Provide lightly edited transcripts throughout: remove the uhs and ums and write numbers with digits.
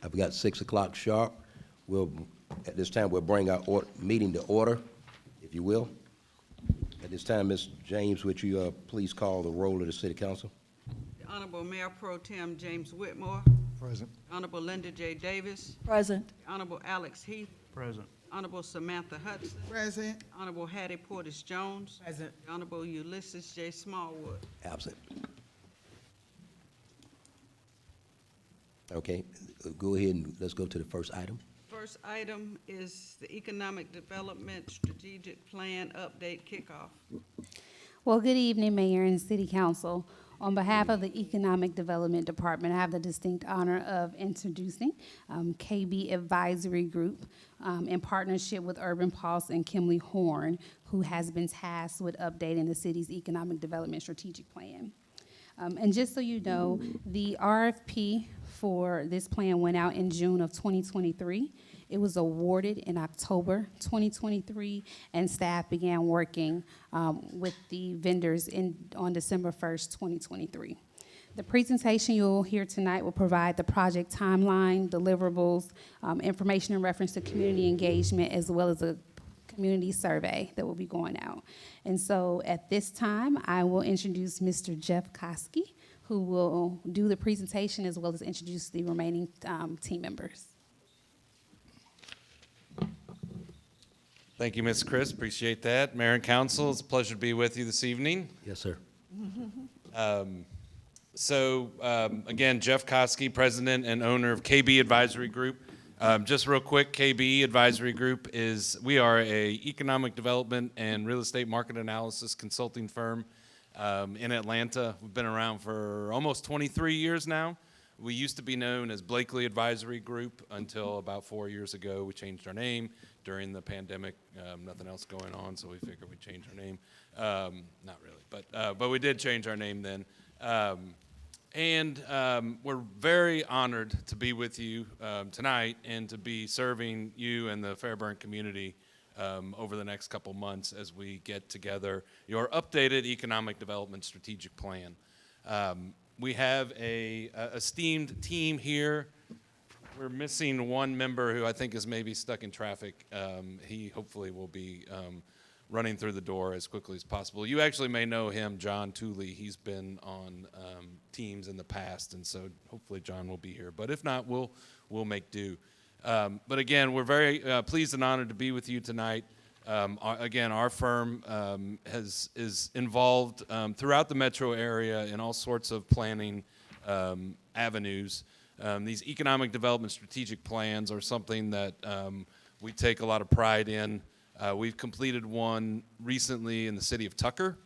I've got 6 o'clock sharp. At this time, we'll bring our meeting to order, if you will. At this time, Ms. James, would you please call the roll of the City Council? The Honorable Mayor Pro Tem James Whitmore. Present. Honorable Linda J. Davis. Present. Honorable Alex Heath. Present. Honorable Samantha Hudson. Present. Honorable Hattie Portis Jones. Present. Honorable Ulysses J. Smallwood. Absent. Okay, go ahead and let's go to the first item. First item is the Economic Development Strategic Plan Update Kickoff. Well, good evening, Mayor and City Council. On behalf of the Economic Development Department, I have the distinct honor of introducing KB Advisory Group in partnership with Urban Pulse and Kimley Horn, who has been tasked with updating the city's Economic Development Strategic Plan. And just so you know, the RFP for this plan went out in June of 2023. It was awarded in October 2023, and staff began working with the vendors on December 1st, 2023. The presentation you'll hear tonight will provide the project timeline, deliverables, information in reference to community engagement, as well as a community survey that will be going out. And so at this time, I will introduce Mr. Jeff Koski, who will do the presentation as well as introduce the remaining team members. Thank you, Ms. Chris. Appreciate that. Mayor and Council, it's a pleasure to be with you this evening. Yes, sir. Again, Jeff Koski, President and owner of KB Advisory Group. Just real quick, KB Advisory Group we are a economic development and real estate market analysis consulting firm in Atlanta. We've been around for almost 23 years now. We used to be known as Blakely Advisory Group until about 4 years ago. We changed our name during the pandemic. Nothing else going on, so we figured we'd change our name. Not really, but we did change our name then. We're very honored to be with you tonight and to be serving you and the Fairburn community over the next couple months as we get together your updated economic development strategic plan. We have a esteemed team here. We're missing one member who I think is maybe stuck in traffic. He hopefully will be running through the door as quickly as possible. You actually may know him, John Tooley. He's been on teams in the past, and so hopefully John will be here. But if not, we'll make do. But again, we're very pleased and honored to be with you tonight. Our firm is involved throughout the metro area in all sorts of planning avenues. These economic development strategic plans are something that we take a lot of pride in. We've completed one recently in the city of Tucker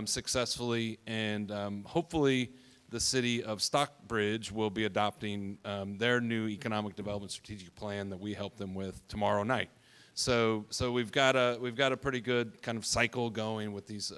successfully, and hopefully the city of Stockbridge will be adopting their new economic development strategic plan that we help them with tomorrow night. So we've got a pretty good kind of cycle going with these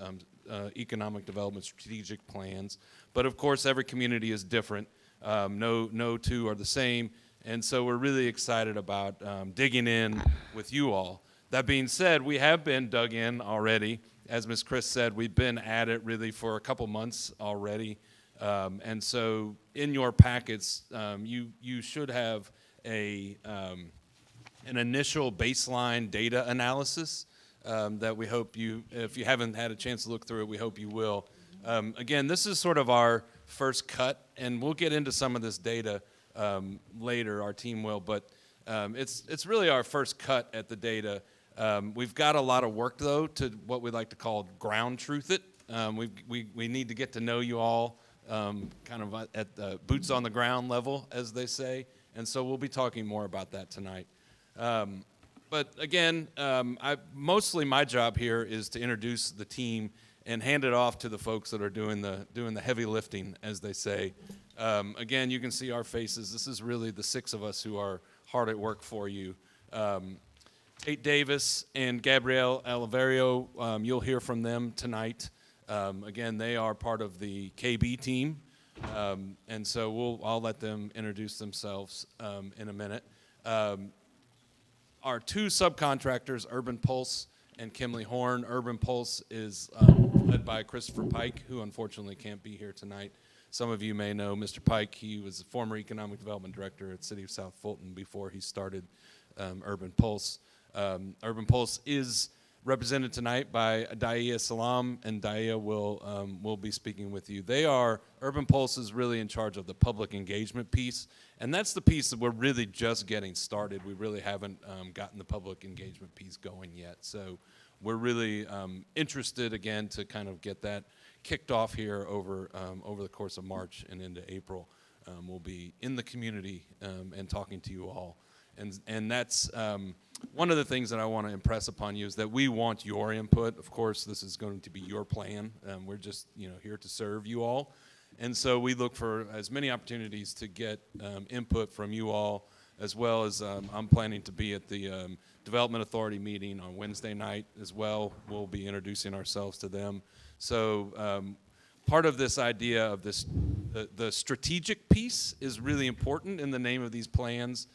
economic development strategic plans. But of course, every community is different. No two are the same, and so we're really excited about digging in with you all. That being said, we have been dug in already. As Ms. Chris said, we've been at it really for a couple months already. And so in your packets, you should have an initial baseline data analysis that we hope if you haven't had a chance to look through it, we hope you will. Again, this is sort of our first cut, and we'll get into some of this data later, our team will, but it's really our first cut at the data. We've got a lot of work, though, to what we like to call ground truth it. We need to get to know you all kind of at the boots on the ground level, as they say, and so we'll be talking more about that tonight. But again, mostly my job here is to introduce the team and hand it off to the folks that are doing the heavy lifting, as they say. Again, you can see our faces. This is really the 6 of us who are hard at work for you. Tate Davis and Gabrielle Oliverio, you'll hear from them tonight. Again, they are part of the KB team, and so I'll let them introduce themselves in a minute. Our 2 subcontractors, Urban Pulse and Kimley Horn. Urban Pulse is led by Christopher Pike, who unfortunately can't be here tonight. Some of you may know Mr. Pike. He was the former Economic Development Director at City of South Fulton before he started Urban Pulse. Urban Pulse is represented tonight by Daia Salam, and Daia will be speaking with you. Urban Pulse is really in charge of the public engagement piece, and that's the piece that we're really just getting started. We really haven't gotten the public engagement piece going yet. So we're really interested, again, to kind of get that kicked off here over the course of March and into April. We'll be in the community and talking to you all. And that's one of the things that I want to impress upon you is that we want your input. Of course, this is going to be your plan. We're just here to serve you all. And so we look for as many opportunities to get input from you all, as well as I'm planning to be at the Development Authority meeting on Wednesday night as well. We'll be introducing ourselves to them. So part of this idea of the strategic piece is really important in the name of these plans.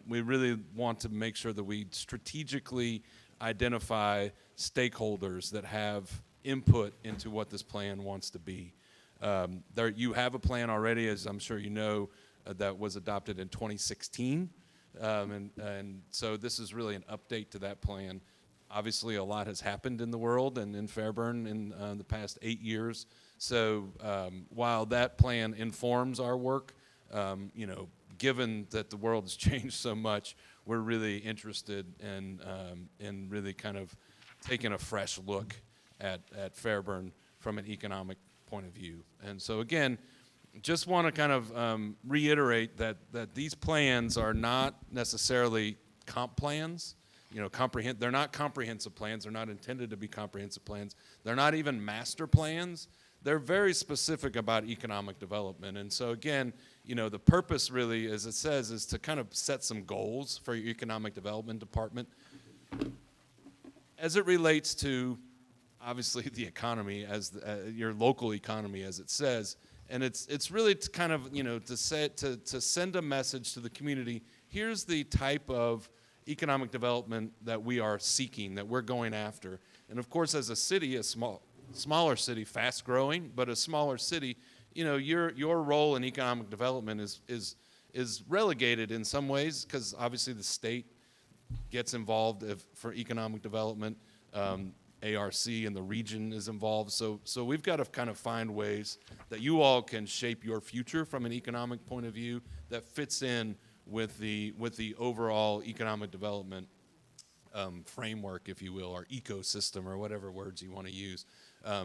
We really want to make sure that we strategically identify stakeholders that have input into what this plan wants to be. You have a plan already, as I'm sure you know, that was adopted in 2016. And so this is really an update to that plan. Obviously, a lot has happened in the world and in Fairburn in the past 8 years. So while that plan informs our work, given that the world has changed so much, we're really interested in really kind of taking a fresh look at Fairburn from an economic point of view. And so again, just want to kind of reiterate that these plans are not necessarily comp plans. They're not comprehensive plans. They're not intended to be comprehensive plans. They're not even master plans. They're very specific about economic development. And so again, the purpose really, as it says, is to kind of set some goals for your economic development department as it relates to, obviously, the economy, as your local economy, as it says. And it's really to kind of, to send a message to the community. Here's the type of economic development that we are seeking, that we're going after. And of course, as a city, smaller city, fast growing, but a smaller city, your role in economic development is relegated in some ways, because obviously the state gets involved for economic development. ARC and the region is involved. So we've got to kind of find ways that you all can shape your future from an economic point of view that fits in with the overall economic development framework, if you will, or ecosystem, or whatever words you want to use,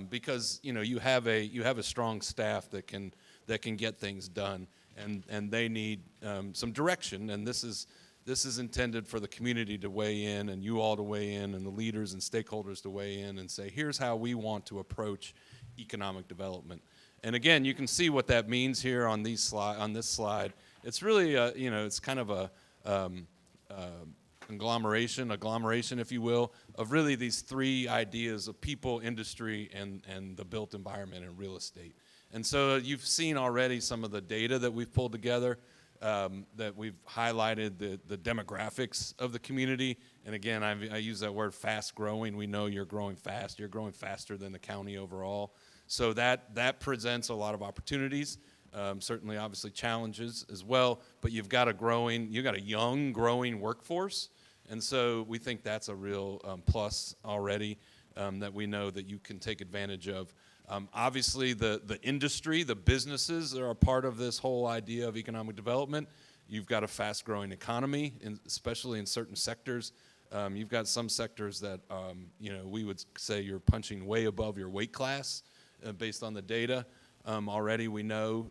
because you have a strong staff that can get things done, and they need some direction, and this is intended for the community to weigh in, and you all to weigh in, and the leaders and stakeholders to weigh in and say, here's how we want to approach economic development. And again, you can see what that means here on this slide. It's really, it's kind of a agglomeration, if you will, of really these three ideas of people, industry, and the built environment and real estate. And so you've seen already some of the data that we've pulled together, that we've highlighted the demographics of the community. And again, I use that word fast growing. We know you're growing fast. You're growing faster than the county overall. So that presents a lot of opportunities. Certainly, obviously, challenges as well. But you've got a young, growing workforce. And so we think that's a real plus already, that we know that you can take advantage of. Obviously, the industry, the businesses are a part of this whole idea of economic development. You've got a fast-growing economy, especially in certain sectors. You've got some sectors that, we would say you're punching way above your weight class based on the data. Already we know.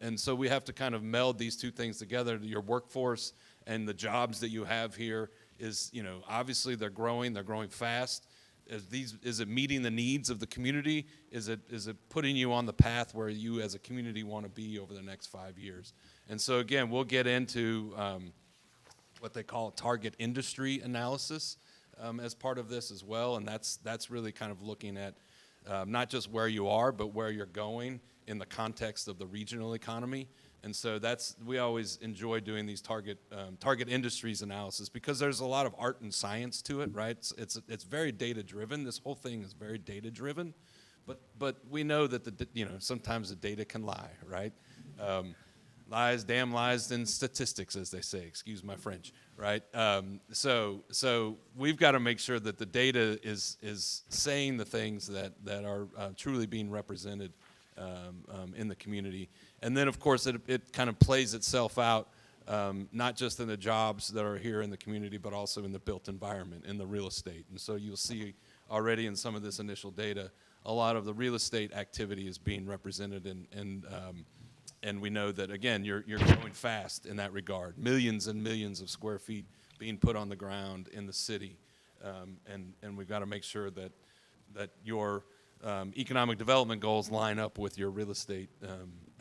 And so we have to kind of meld these two things together. Your workforce and the jobs that you have here is, obviously they're growing fast. Is it meeting the needs of the community? Is it putting you on the path where you as a community want to be over the next 5 years? And so again, we'll get into what they call target industry analysis as part of this as well. And that's really kind of looking at not just where you are, but where you're going in the context of the regional economy. And so we always enjoy doing these target industries analysis, because there's a lot of art and science to it, right? It's very data driven. This whole thing is very data driven, But we know that sometimes the data can lie, right? Damn lies in statistics, as they say. Excuse my French, right? So we've got to make sure that the data is saying the things that are truly being represented in the community. And then, of course, it kind of plays itself out, not just in the jobs that are here in the community, but also in the built environment, in the real estate. And so you'll see already in some of this initial data, a lot of the real estate activity is being represented, and we know that, again, you're growing fast in that regard. Millions and millions of square feet being put on the ground in the city, and we've got to make sure that your economic development goals line up with your real estate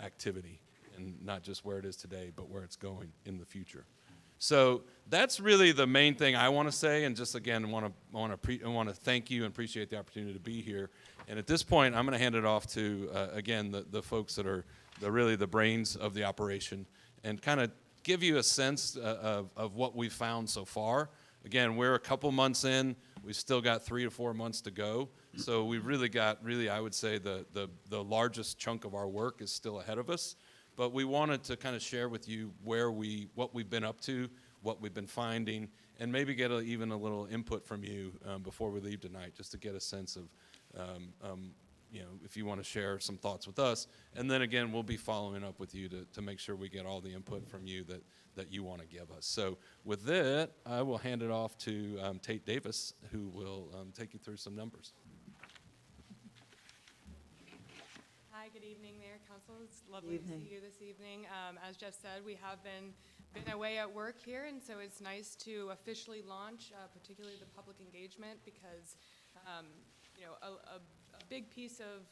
activity, and not just where it is today, but where it's going in the future. So that's really the main thing I want to say, and just again want to thank you and appreciate the opportunity to be here. And at this point, I'm going to hand it off to again the folks that are really the brains of the operation, and kind of give you a sense of what we've found so far. Again, we're a couple months in. We've still got 3 to 4 months to go. So we've really got, I would say, the largest chunk of our work is still ahead of us. But we wanted to kind of share with you what we've been up to, what we've been finding, and maybe get even a little input from you before we leave tonight, just to get a sense of, if you want to share some thoughts with us. And then again, we'll be following up with you to make sure we get all the input from you that you want to give us. So with that, I will hand it off to Tate Davis, who will take you through some numbers. Hi, good evening, Mayor, Council. It's lovely to see you this evening. As Jeff said, we have been away at work here, and so it's nice to officially launch, particularly the public engagement, because a big piece of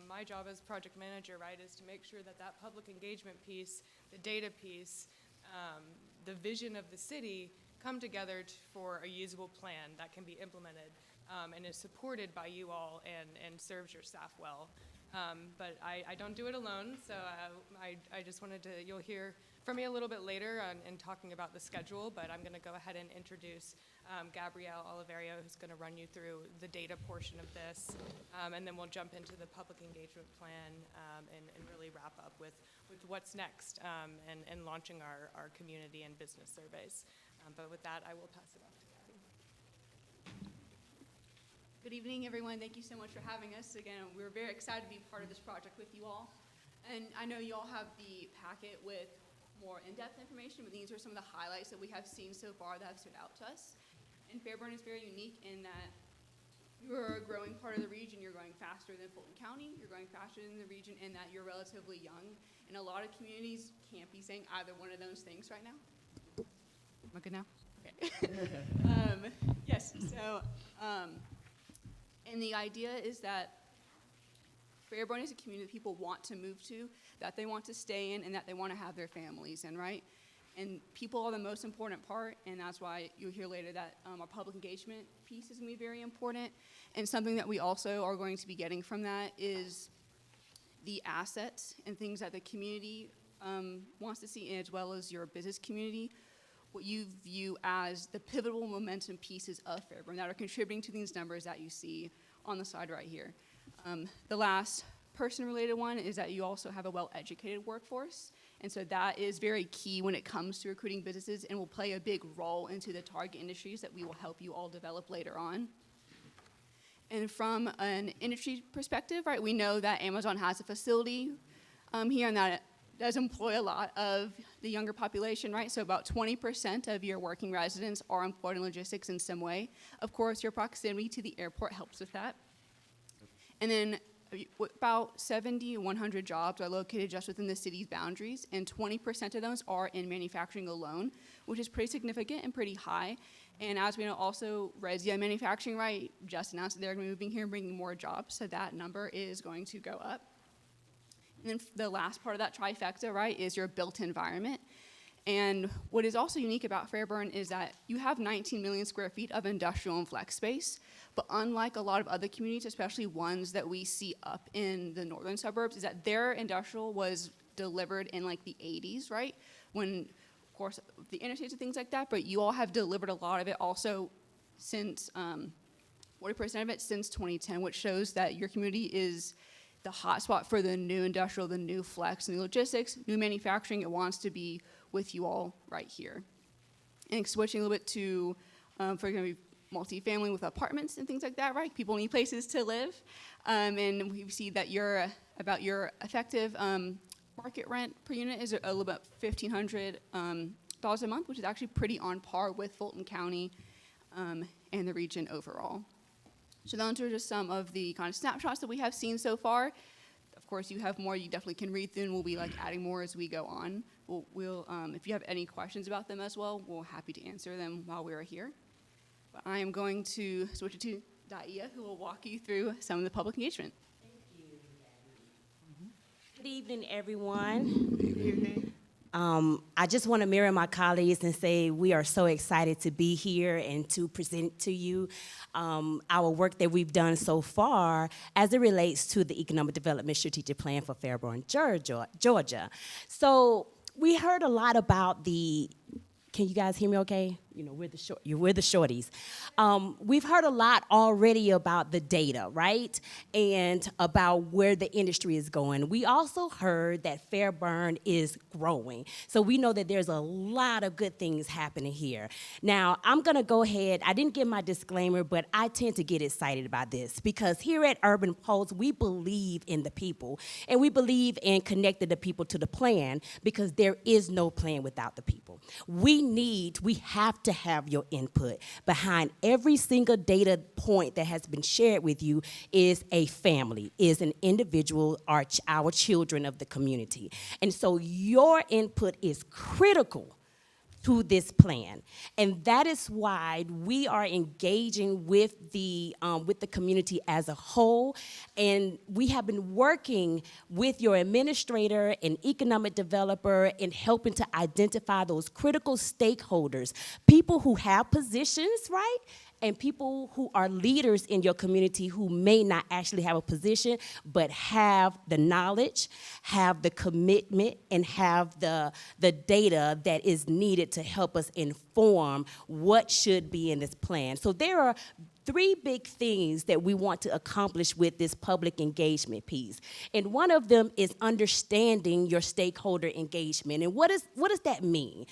my job as project manager, right, is to make sure that public engagement piece, the data piece, the vision of the city come together for a usable plan that can be implemented and is supported by you all and serves your staff well. But I don't do it alone, so I just wanted to, you'll hear from me a little bit later in talking about the schedule, but I'm going to go ahead and introduce Gabrielle Oliverio, who's going to run you through the data portion of this, and then we'll jump into the public engagement plan and really wrap up with what's next and launching our community and business surveys. But with that, I will pass it off to Gabby. Good evening, everyone. Thank you so much for having us. Again, we're very excited to be part of this project with you all. And I know you all have the packet with more in-depth information, but these are some of the highlights that we have seen so far that have stood out to us. And Fairburn is very unique in that you're a growing part of the region. You're growing faster than Fulton County. You're growing faster than the region in that you're relatively young. And a lot of communities can't be saying either one of those things right now. Am I good now? Okay. Yes, so, and the idea is that Fairburn is a community that people want to move to, that they want to stay in, and that they want to have their families in, right? And people are the most important part, and that's why you'll hear later that our public engagement piece is going to be very important. And something that we also are going to be getting from that is the assets and things that the community wants to see, as well as your business community, what you view as the pivotal momentum pieces of Fairburn that are contributing to these numbers that you see on the side right here. The last person-related one is that you also have a well-educated workforce, and so that is very key when it comes to recruiting businesses and will play a big role into the target industries that we will help you all develop later on. And from an industry perspective, right, we know that Amazon has a facility here, and that does employ a lot of the younger population, right? So about 20% of your working residents are employed in logistics in some way. Of course, your proximity to the airport helps with that. And then about 70 to 100 jobs are located just within the city's boundaries, and 20% of those are in manufacturing alone, which is pretty significant and pretty high. And as we know, also, Resia Manufacturing, right, just announced that they're going to be moving here and bringing more jobs, so that number is going to go up. And then the last part of that trifecta, right, is your built environment. And what is also unique about Fairburn is that you have 19 million square feet of industrial and flex space, but unlike a lot of other communities, especially ones that we see up in the northern suburbs, is that their industrial was delivered in like the 80s, right? When, of course, the interstates and things like that, but you all have delivered a lot of it also since 40% of it since 2010, which shows that your community is the hotspot for the new industrial, the new flex, new logistics, new manufacturing. It wants to be with you all right here. And switching a little bit to, for example, multifamily with apartments and things like that, right? People need places to live. And we see that your effective market rent per unit is a little bit $1,500 a month, which is actually pretty on par with Fulton County and the region overall. So those are just some of the kind of snapshots that we have seen so far. Of course, you have more you definitely can read through, and we'll be like adding more as we go on. We'll if you have any questions about them as well, we're happy to answer them while we're here. But I am going to switch it to Daia, who will walk you through some of the public engagement. Good evening, everyone. Good evening. I just want to mirror my colleagues and say we are so excited to be here and to present to you our work that we've done so far as it relates to the Economic Development Strategic Plan for Fairburn, Georgia. So we heard a lot about can you guys hear me okay? You know, we're the shorties. We've heard a lot already about the data, right? And about where the industry is going. We also heard that Fairburn is growing. So we know that there's a lot of good things happening here. Now, I'm gonna go ahead, I didn't give my disclaimer, but I tend to get excited about this because here at Urban Pulse, we believe in the people and we believe in connecting the people to the plan because there is no plan without the people. We have to have your input. Behind every single data point that has been shared with you is a family, is an individual, our children of the community. And so your input is critical to this plan. And that is why we are engaging with the community as a whole. And we have been working with your administrator and economic developer in helping to identify those critical stakeholders, people who have positions, right? And people who are leaders in your community who may not actually have a position, but have the knowledge, have the commitment, and have the data that is needed to help us inform what should be in this plan. So there are three big things that we want to accomplish with this public engagement piece. And one of them is understanding your stakeholder engagement. And what does that mean?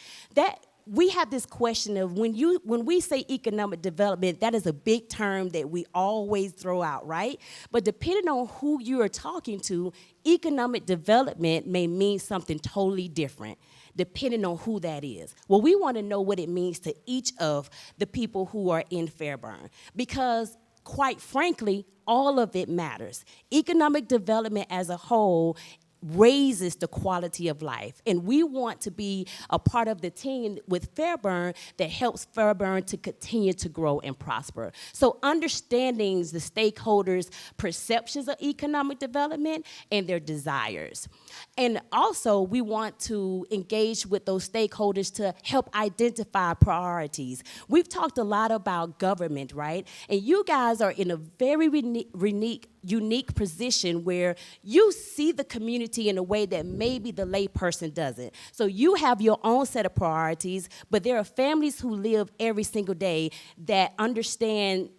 We have this question of when we say economic development, that is a big term that we always throw out, right? But depending on who you are talking to, economic development may mean something totally different, depending on who that is. Well, we want to know what it means to each of the people who are in Fairburn, because quite frankly, all of it matters. Economic development as a whole raises the quality of life. And we want to be a part of the team with Fairburn that helps Fairburn to continue to grow and prosper. So understanding the stakeholders' perceptions of economic development and their desires. And also, we want to engage with those stakeholders to help identify priorities. We've talked a lot about government, right? And you guys are in a very unique position where you see the community in a way that maybe the layperson doesn't. So you have your own set of priorities, but there are families who live every single day that understand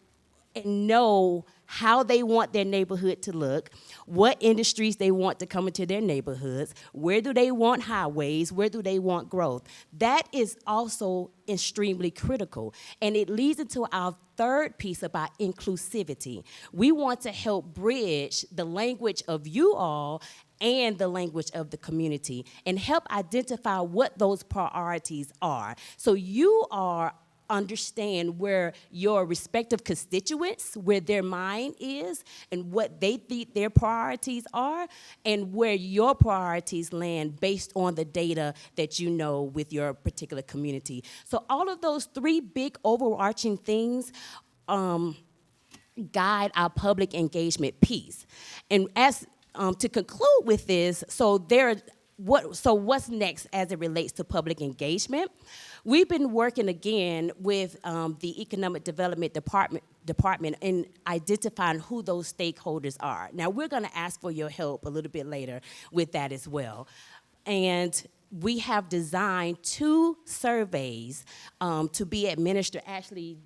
and know how they want their neighborhood to look, what industries they want to come into their neighborhoods, where do they want highways, where do they want growth. That is also extremely critical. And it leads into our third piece about inclusivity. We want to help bridge the language of you all and the language of the community and help identify what those priorities are. So you are understand where your respective constituents, where their mind is, and what they think their priorities are, and where your priorities land based on the data that you know with your particular community. So all of those three big overarching things guide our public engagement piece. And as to conclude with this, what's next as it relates to public engagement? We've been working again with the Economic Development Department in identifying who those stakeholders are. Now, we're going to ask for your help a little bit later with that as well. And we have designed 2 surveys to be administered. Ashley,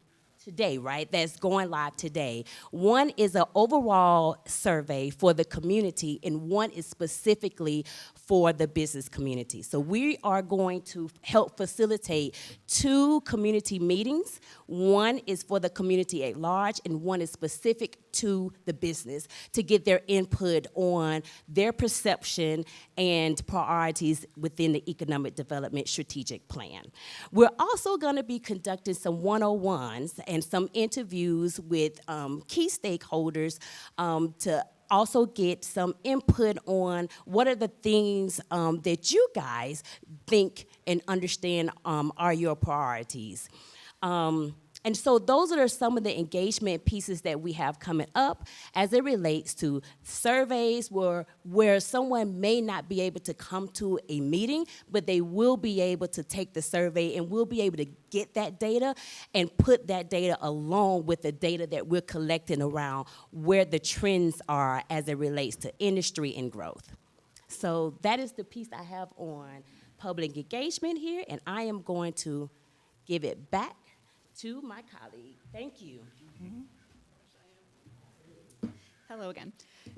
today, right? That's going live today. One is an overall survey for the community, and one is specifically for the business community. So we are going to help facilitate 2 community meetings. One is for the community at large, and one is specific to the business to get their input on their perception and priorities within the Economic Development Strategic Plan. We're also going to be conducting some 101s and some interviews with key stakeholders to also get some input on what are the things that you guys think and understand are your priorities. And so those are some of the engagement pieces that we have coming up as it relates to surveys where someone may not be able to come to a meeting, but they will be able to take the survey and we'll be able to get that data and put that data along with the data that we're collecting around where the trends are as it relates to industry and growth. So that is the piece I have on public engagement here, and I am going to give it back to my colleague. Thank you. Hello again.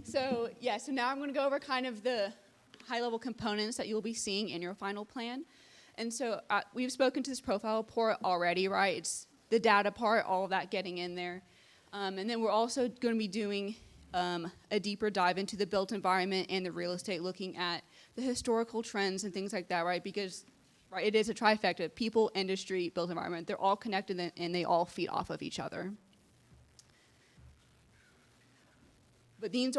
So now I'm going to go over kind of the high-level components that you'll be seeing in your final plan. And so we've spoken to this profile report already, right? It's the data part, all of that getting in there. And then we're also going to be doing a deeper dive into the built environment and the real estate, looking at the historical trends and things like that, right? Because it is a trifecta: people, industry, built environment. They're all connected and they all feed off of each other. But these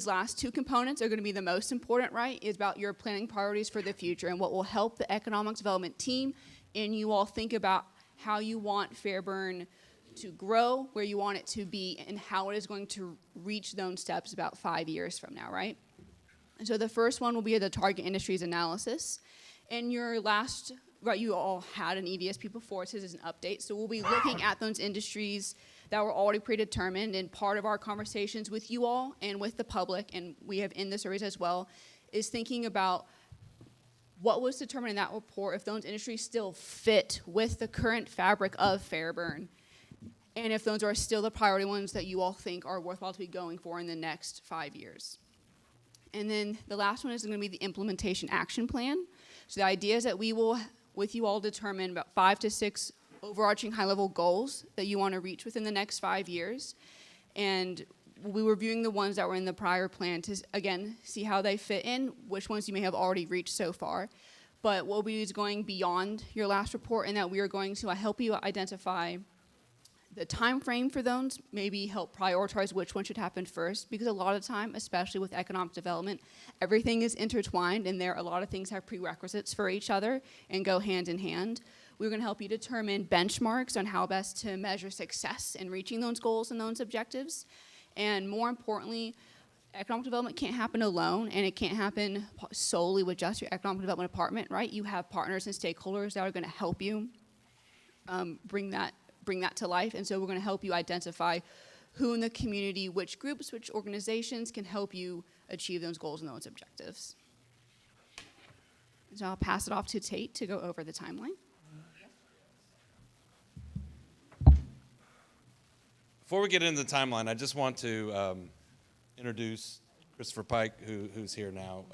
last 2 components are going to be the most important, right? Is about your planning priorities for the future and what will help the economic development team and you all think about how you want Fairburn to grow, where you want it to be, and how it is going to reach those steps about 5 years from now, right? And so the first one will be the target industries analysis. And your last, right, you all had an EDSP before, so this is an update. So we'll be looking at those industries that were already predetermined, and part of our conversations with you all and with the public, and we have in the surveys as well, is thinking about what was determined in that report, if those industries still fit with the current fabric of Fairburn, and if those are still the priority ones that you all think are worthwhile to be going for in the next 5 years. And then the last one is going to be the implementation action plan. So the idea is that we will, with you all, determine about 5 to 6 overarching high-level goals that you want to reach within the next 5 years. And we'll be reviewing the ones that were in the prior plan to, again, see how they fit in, which ones you may have already reached so far. But we'll be going beyond your last report, and that we are going to help you identify the time frame for those, maybe help prioritize which one should happen first, because a lot of time, especially with economic development, everything is intertwined, and a lot of things have prerequisites for each other and go hand in hand. We're going to help you determine benchmarks on how best to measure success in reaching those goals and those objectives. And more importantly, economic development can't happen alone, and it can't happen solely with just your economic development department, right? You have partners and stakeholders that are going to help you bring that to life. And so we're going to help you identify who in the community, which groups, which organizations can help you achieve those goals and those objectives. So I'll pass it off to Tate to go over the timeline. Before we get into the timeline, I just want to introduce Christopher Pike, who's here now,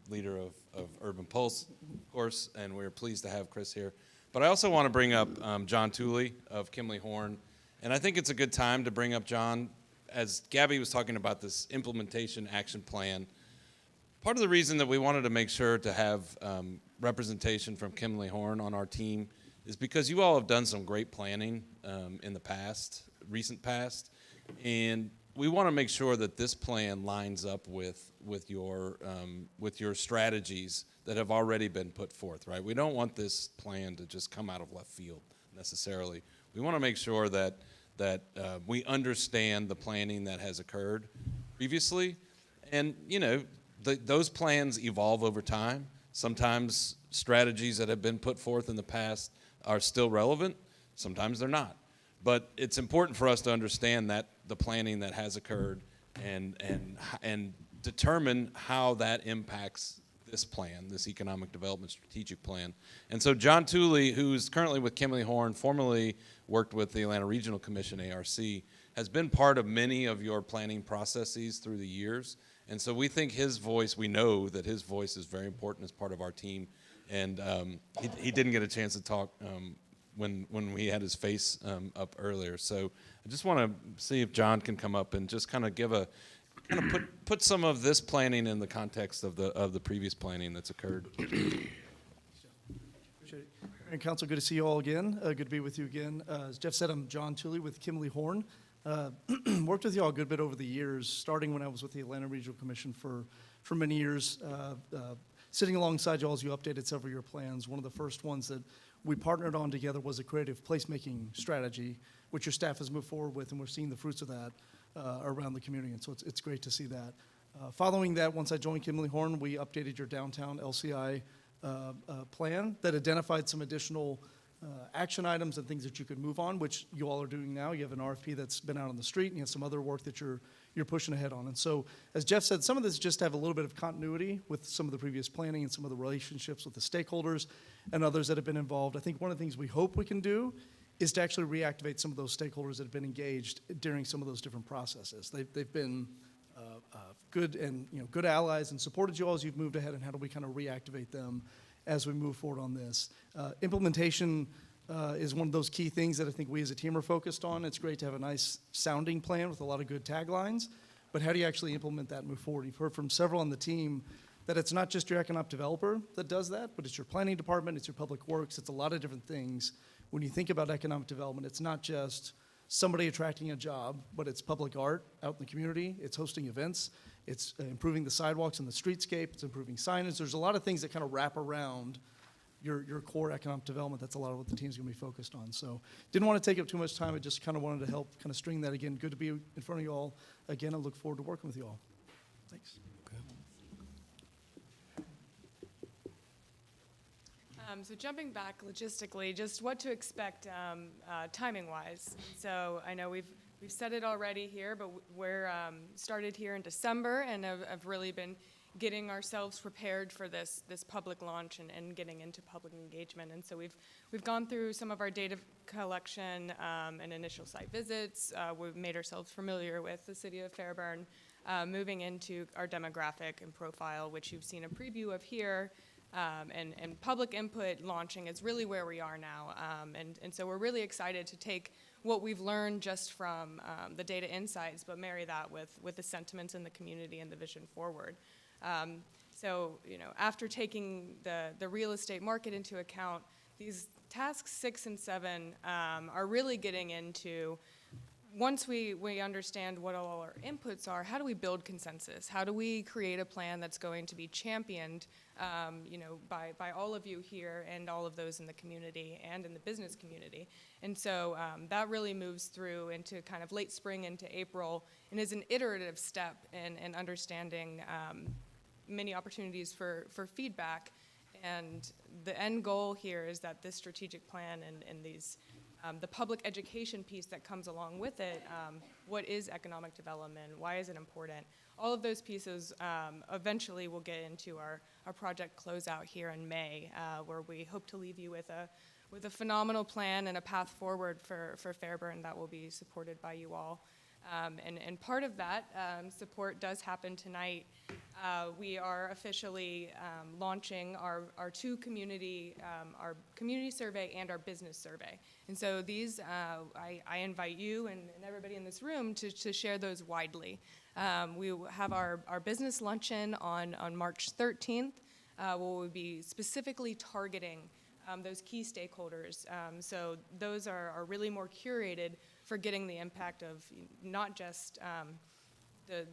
leader of Urban Pulse, of course, and we're pleased to have Chris here. But I also want to bring up John Tooley of Kimley Horn, and I think it's a good time to bring up John. As Gabby was talking about this implementation action plan, part of the reason that we wanted to make sure to have representation from Kimley Horn on our team is because you all have done some great planning in the recent past, and we want to make sure that this plan lines up with your strategies that have already been put forth, right? We don't want this plan to just come out of left field necessarily. We want to make sure that we understand the planning that has occurred previously, and those plans evolve over time. Sometimes strategies that have been put forth in the past are still relevant. Sometimes they're not. But it's important for us to understand that the planning that has occurred and determine how that impacts this plan, this economic development strategic plan. And so John Tooley, who's currently with Kimley Horn, formerly worked with the Atlanta Regional Commission, ARC, has been part of many of your planning processes through the years. And so we think his voice, we know that his voice is very important as part of our team. And he didn't get a chance to talk when we had his face up earlier. So I just want to see if John can come up and just kind of give a, kind of put some of this planning in the context of the previous planning that's occurred. Appreciate it. And Council, good to see you all again. Good to be with you again. As Jeff said, I'm John Tooley with Kimley Horn. Worked with you all a good bit over the years, starting when I was with the Atlanta Regional Commission for many years. Sitting alongside you all as you updated several of your plans. One of the first ones that we partnered on together was a creative placemaking strategy, which your staff has moved forward with, and we're seeing the fruits of that around the community, and so it's great to see that. Following that, once I joined Kimley Horn, we updated your downtown LCI plan that identified some additional action items and things that you could move on, which you all are doing now. You have an RFP that's been out on the street, and you have some other work that you're pushing ahead on. And so, as Jeff said, some of this just have a little bit of continuity with some of the previous planning and some of the relationships with the stakeholders and others that have been involved. I think one of the things we hope we can do is to actually reactivate some of those stakeholders that have been engaged during some of those different processes. They've been good and good allies and supported you all as you've moved ahead, and how do we kind of reactivate them as we move forward on this. Implementation is one of those key things that I think we as a team are focused on. It's great to have a nice sounding plan with a lot of good taglines, but how do you actually implement that and move forward? You've heard from several on the team that it's not just your economic developer that does that, but it's your planning department, it's your public works, it's a lot of different things. When you think about economic development, it's not just somebody attracting a job, but it's public art out in the community, it's hosting events, it's improving the sidewalks and the streetscape, it's improving signage. There's a lot of things that kind of wrap around your core economic development. That's a lot of what the team's gonna be focused on. So didn't want to take up too much time. I just kind of wanted to help kind of string that again. Good to be in front of you all again. I look forward to working with you all. Thanks. So jumping back logistically, just what to expect timing-wise. So I know we've said it already here, but we're started here in December and have really been getting ourselves prepared for this public launch and getting into public engagement. And so we've gone through some of our data collection and initial site visits. We've made ourselves familiar with the city of Fairburn, moving into our demographic and profile, which you've seen a preview of here. And public input launching is really where we are now. And so we're really excited to take what we've learned just from the data insights, but marry that with the sentiments in the community and the vision forward. So, after taking the real estate market into account, these tasks 6 and 7 are really getting into, once we understand what all our inputs are, how do we build consensus? How do we create a plan that's going to be championed, by all of you here and all of those in the community and in the business community? And so that really moves through into kind of late spring into April and is an iterative step in understanding many opportunities for feedback. And the end goal here is that this strategic plan and these the public education piece that comes along with it, what is economic development, why is it important, all of those pieces eventually will get into our project closeout here in May, where we hope to leave you with a phenomenal plan and a path forward for Fairburn that will be supported by you all. And part of that support does happen tonight. We are officially launching our two community, our community survey and our business survey. And so these, I invite you and everybody in this room to share those widely. We will have our business luncheon on March 13th, where we'll be specifically targeting those key stakeholders. So those are really more curated for getting the impact of not just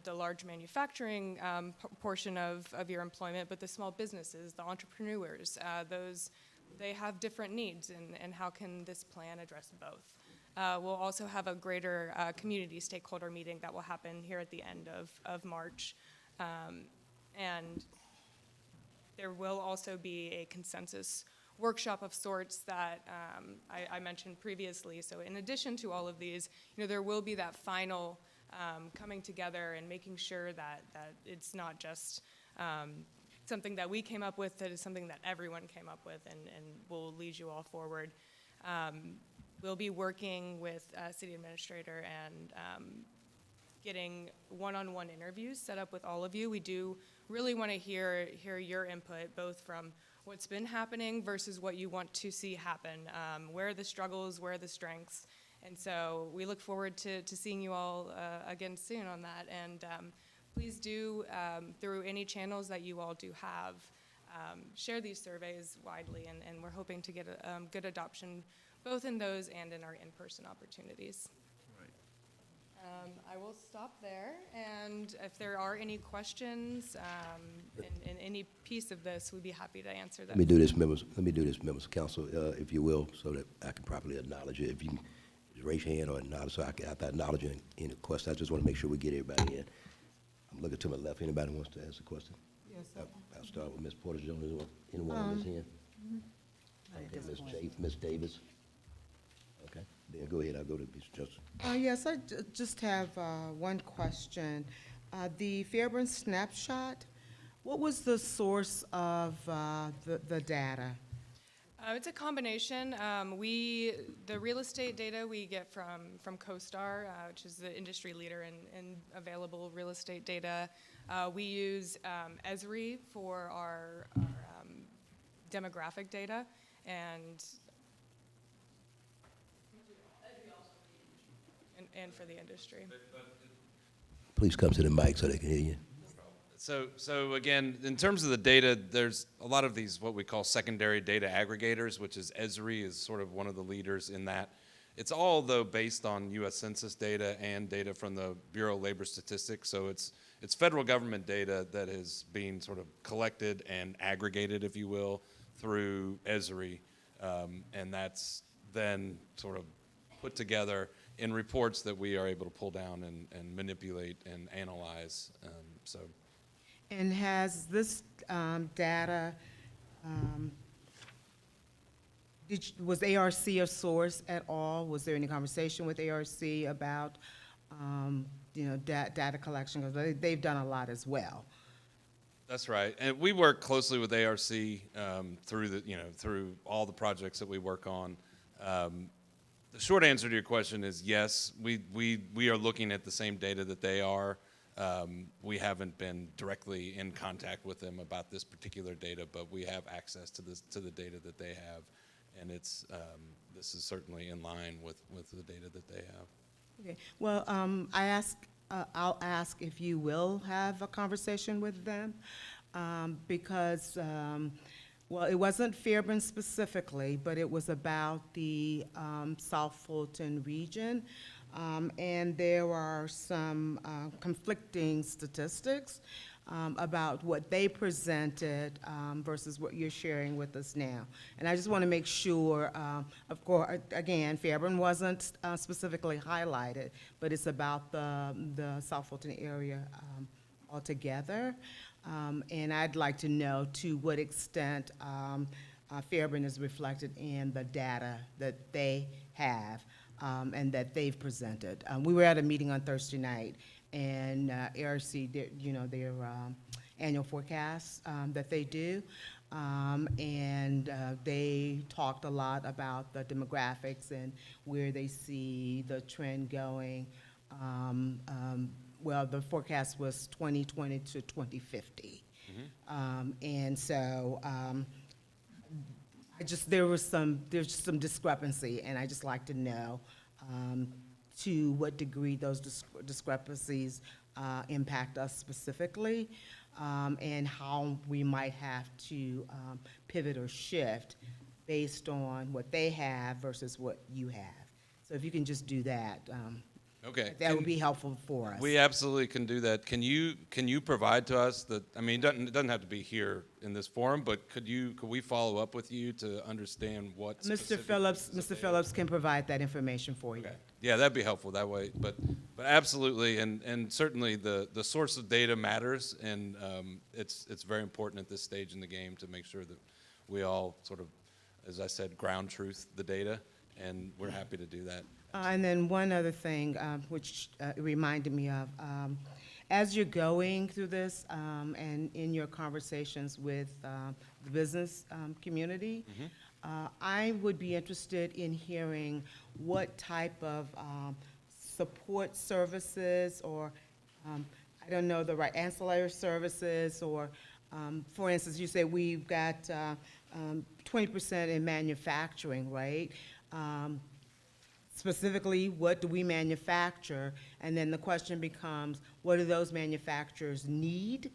the large manufacturing portion of your employment, but the small businesses, the entrepreneurs. They have different needs, and how can this plan address both? We'll also have a greater community stakeholder meeting that will happen here at the end of March. And there will also be a consensus workshop of sorts that I mentioned previously. So in addition to all of these, there will be that final coming together and making sure that it's not just something that we came up with, that is something that everyone came up with and will lead you all forward. we'll be working with city administrator and getting one-on-one interviews set up with all of you. We do really want to hear your input, both from what's been happening versus what you want to see happen. Where are the struggles, where are the strengths? And so we look forward to seeing you all again soon on that. And please do, through any channels that you all do have, share these surveys widely, and we're hoping to get a good adoption both in those and in our in-person opportunities. I will stop there, and if there are any questions in any piece of this, we'd be happy to answer them. Let me do this, members of council, if you will, so that I can properly acknowledge it. If you can just raise your hand or nod, so I can acknowledge any question. I just want to make sure we get everybody in. I'm looking to my left. Anybody wants to ask a question? Yes, sir. I'll start with Ms. Porter Jones. Anyone on this hand? Okay, Ms. Chase, Ms. Davis. Okay, then go ahead. I'll go to Ms. Johnson. Yes, I just have one question. The Fairburn snapshot, what was the source of the data? It's a combination. The real estate data we get from CoStar, which is the industry leader in available real estate data. We use Esri for our demographic data, and for the industry. Please come to the mic so they can hear you. So again, in terms of the data, there's a lot of these what we call secondary data aggregators, which is Esri is sort of one of the leaders in that. It's all, though, based on U.S. Census data and data from the Bureau of Labor Statistics. So it's federal government data that is being sort of collected and aggregated, if you will, through Esri, and that's then sort of put together in reports that we are able to pull down and manipulate and analyze. And has this data, was ARC a source at all? Was there any conversation with ARC about, data collection? Because they've done a lot as well. That's right, and we work closely with ARC through all the projects that we work on. The short answer to your question is yes. We are looking at the same data that they are. We haven't been directly in contact with them about this particular data, but we have access to the data that they have, and this is certainly in line with the data that they have. Okay. Well, I'll ask if you will have a conversation with them, because, well, it wasn't Fairburn specifically, but it was about the South Fulton region. And there are some conflicting statistics about what they presented versus what you're sharing with us now. And I just want to make sure, of course, again, Fairburn wasn't specifically highlighted, but it's about the South Fulton area altogether. And I'd like to know to what extent Fairburn is reflected in the data that they have. And that they've presented. We were at a meeting on Thursday night, and ARC, their annual forecasts that they do, and they talked a lot about the demographics and where they see the trend going. Well, the forecast was 2020 to 2050. Mm-hmm. And so there's just some discrepancy, and I just like to know to what degree those discrepancies impact us specifically, and how we might have to pivot or shift based on what they have versus what you have. So if you can just do that, okay, that would be helpful for us. We absolutely can do that. Can you provide to us that? I mean, it doesn't have to be here in this forum, but could we follow up with you to understand what? Mr. Phillips can provide that information for you. Okay. Yeah, that'd be helpful that way. But absolutely, and certainly the source of data matters, and it's very important at this stage in the game to make sure that we all sort of, as I said, ground truth the data, and we're happy to do that. And then one other thing, which reminded me of, as you're going through this and in your conversations with the business community, I would be interested in hearing what type of support services or, I don't know the right, ancillary services or, for instance, you say we've got 20% in manufacturing, right? Specifically, what do we manufacture? And then the question becomes, what do those manufacturers need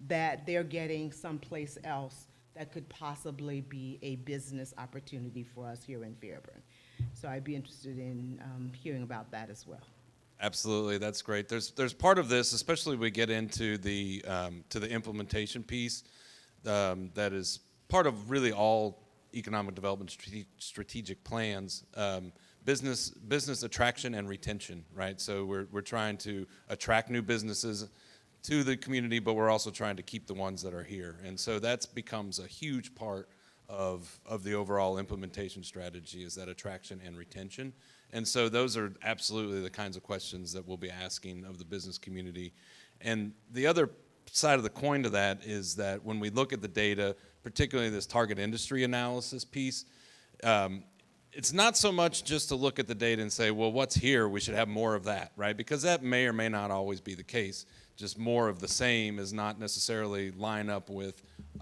that they're getting someplace else that could possibly be a business opportunity for us here in Fairburn? So I'd be interested in hearing about that as well. Absolutely, that's great. There's part of this, especially we get into the to the implementation piece, that is part of really all economic development strategic plans. Business attraction and retention, right? So we're trying to attract new businesses to the community, but we're also trying to keep the ones that are here. And so that becomes a huge part of the overall implementation strategy, is that attraction and retention. And so those are absolutely the kinds of questions that we'll be asking of the business community. And the other side of the coin to that is that when we look at the data, particularly this target industry analysis piece, it's not so much just to look at the data and say, well, what's here? We should have more of that, right? Because that may or may not always be the case. Just more of the same is not necessarily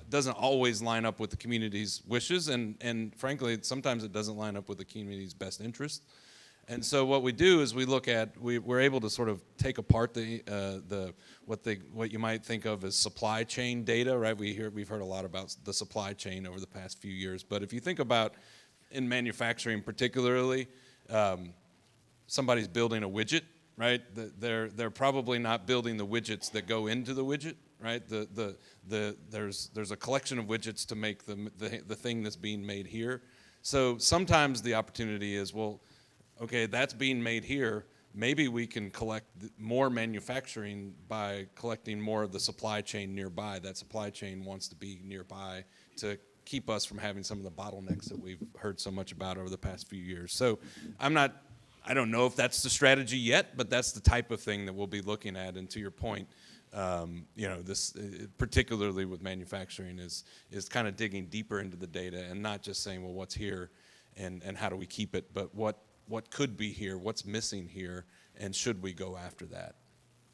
doesn't always line up with the community's wishes, and frankly, sometimes it doesn't line up with the community's best interest. And so what we do is we're able to sort of take apart what you might think of as supply chain data, right? We've heard a lot about the supply chain over the past few years, but if you think about in manufacturing particularly, somebody's building a widget, right? They're probably not building the widgets that go into the widget, right? There's a collection of widgets to make the thing that's being made here. So sometimes the opportunity is, well, okay, that's being made here. Maybe we can collect more manufacturing by collecting more of the supply chain nearby. That supply chain wants to be nearby to keep us from having some of the bottlenecks that we've heard so much about over the past few years. So I don't know if that's the strategy yet, but that's the type of thing that we'll be looking at. And to your point, this particularly with manufacturing is kind of digging deeper into the data and not just saying, well, what's here and how do we keep it, but what could be here, what's missing here, and should we go after that?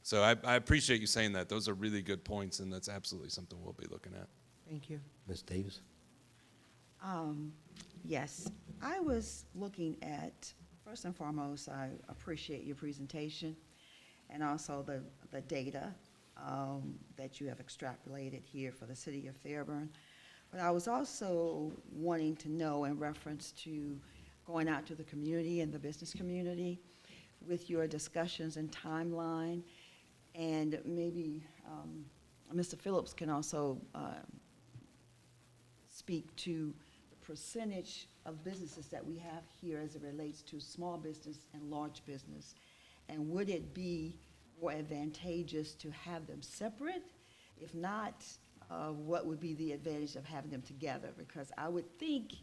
So I appreciate you saying that. Those are really good points, and that's absolutely something we'll be looking at. Thank you. Ms. Davis? Yes, I was looking at, first and foremost, I appreciate your presentation and also the data that you have extrapolated here for the city of Fairburn. But I was also wanting to know, in reference to going out to the community and the business community, with your discussions and timeline, and maybe Mr. Phillips can also speak to the percentage of businesses that we have here as it relates to small business and large business. And would it be more advantageous to have them separate? If not, what would be the advantage of having them together? Because I would think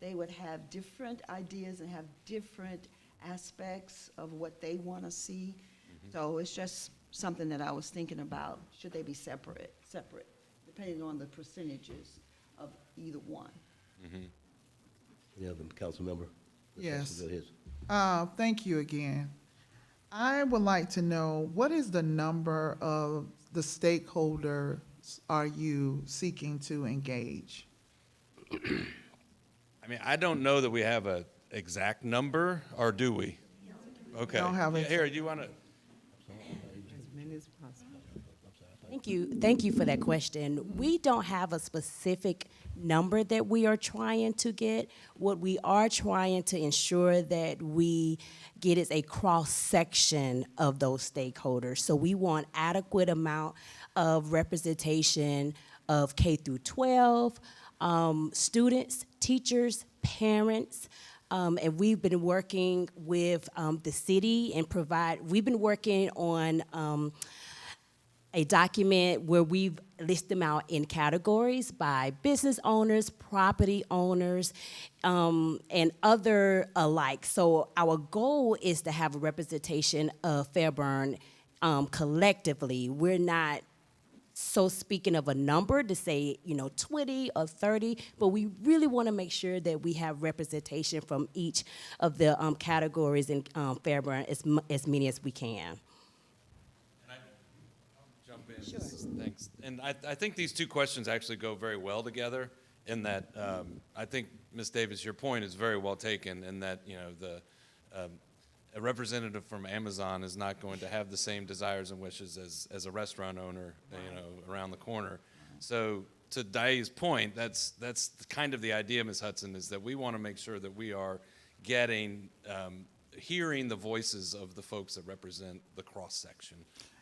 they would have different ideas and have different aspects of what they want to see. Mm-hmm. So it's just something that I was thinking about. Should they be separate, depending on the percentages of either one? Mm-hmm. Any other council member? Yes. Go ahead. Thank you again. I would like to know, what is the number of the stakeholders are you seeking to engage? I mean, I don't know that we have an exact number, or do we? Okay. Don't have it. Here, do you want to? As many as possible. Thank you for that question. We don't have a specific number that we are trying to get. What we are trying to ensure that we get is a cross-section of those stakeholders. So we want adequate amount of representation of K through 12, students, teachers, parents, and we've been working with the city and we've been working on a document where we've listed them out in categories by business owners, property owners, and other alike. So our goal is to have a representation of Fairburn collectively. We're not so speaking of a number to say, 20 or 30, but we really want to make sure that we have representation from each of the categories in Fairburn, as many as we can. Jump in. Thanks. And I think these two questions actually go very well together in that I think, Ms. Davis, your point is very well taken in that, a representative from Amazon is not going to have the same desires and wishes as a restaurant owner, around the corner. So to Diane's point, that's kind of the idea, Ms. Hudson, is that we want to make sure that we are getting, hearing the voices of the folks that represent the cross-section.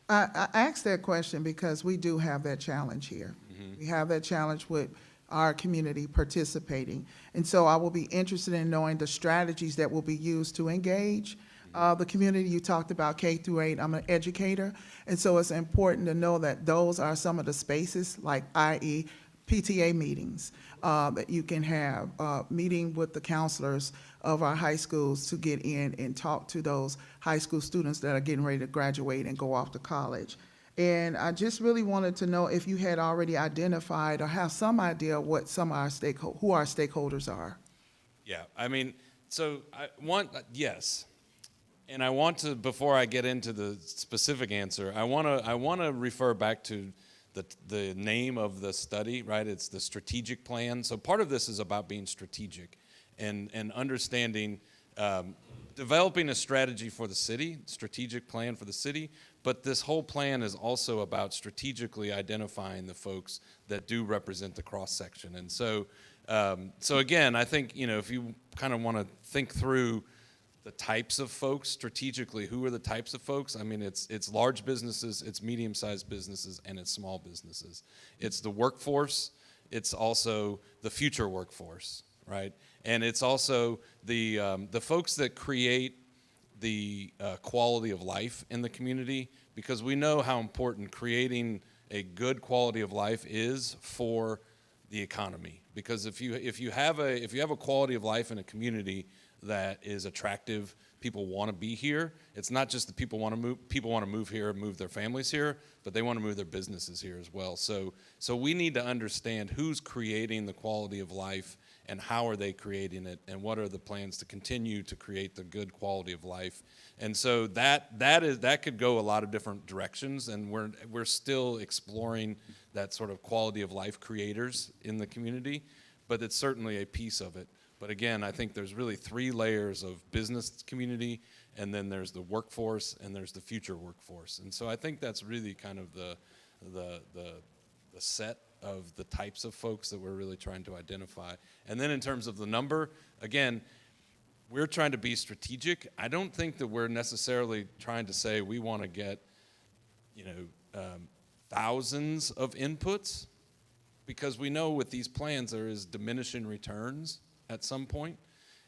I asked that question because we do have that challenge here. We have that challenge with our community participating. And so I will be interested in knowing the strategies that will be used to engage the community. You talked about K through 8. I'm an educator. And so it's important to know that those are some of the spaces, like i.e. PTA meetings that you can have, meeting with the counselors of our high schools to get in and talk to those high school students that are getting ready to graduate and go off to college. And I just really wanted to know if you had already identified or have some idea what some of our who our stakeholders are. Yeah, I mean, so yes. And I want to, before I get into the specific answer, I want to refer back to the name of the study, right? It's the strategic plan. So part of this is about being strategic and understanding, developing a strategy for the city, strategic plan for the city, but this whole plan is also about strategically identifying the folks that do represent the cross-section. And so again, I think, if you kind of want to think through the types of folks strategically, who are the types of folks? I mean, it's large businesses, it's medium-sized businesses, and it's small businesses. It's the workforce, it's also the future workforce, right? And it's also the folks that create the quality of life in the community, because we know how important creating a good quality of life is for the economy. Because if you have a quality of life in a community that is attractive, people want to be here. It's not just that people want to move. People want to move here and move their families here, but they want to move their businesses here as well. So we need to understand who's creating the quality of life and how are they creating it, and what are the plans to continue to create the good quality of life. And so that could go a lot of different directions, and we're still exploring that sort of quality of life creators in the community, but it's certainly a piece of it. But again, I think there's really 3 layers of business community, and then there's the workforce, and there's the future workforce. And so I think that's really kind of the set of the types of folks that we're really trying to identify. And then in terms of the number, again, we're trying to be strategic. I don't think that we're necessarily trying to say we want to get, thousands of inputs, because we know with these plans there is diminishing returns at some point,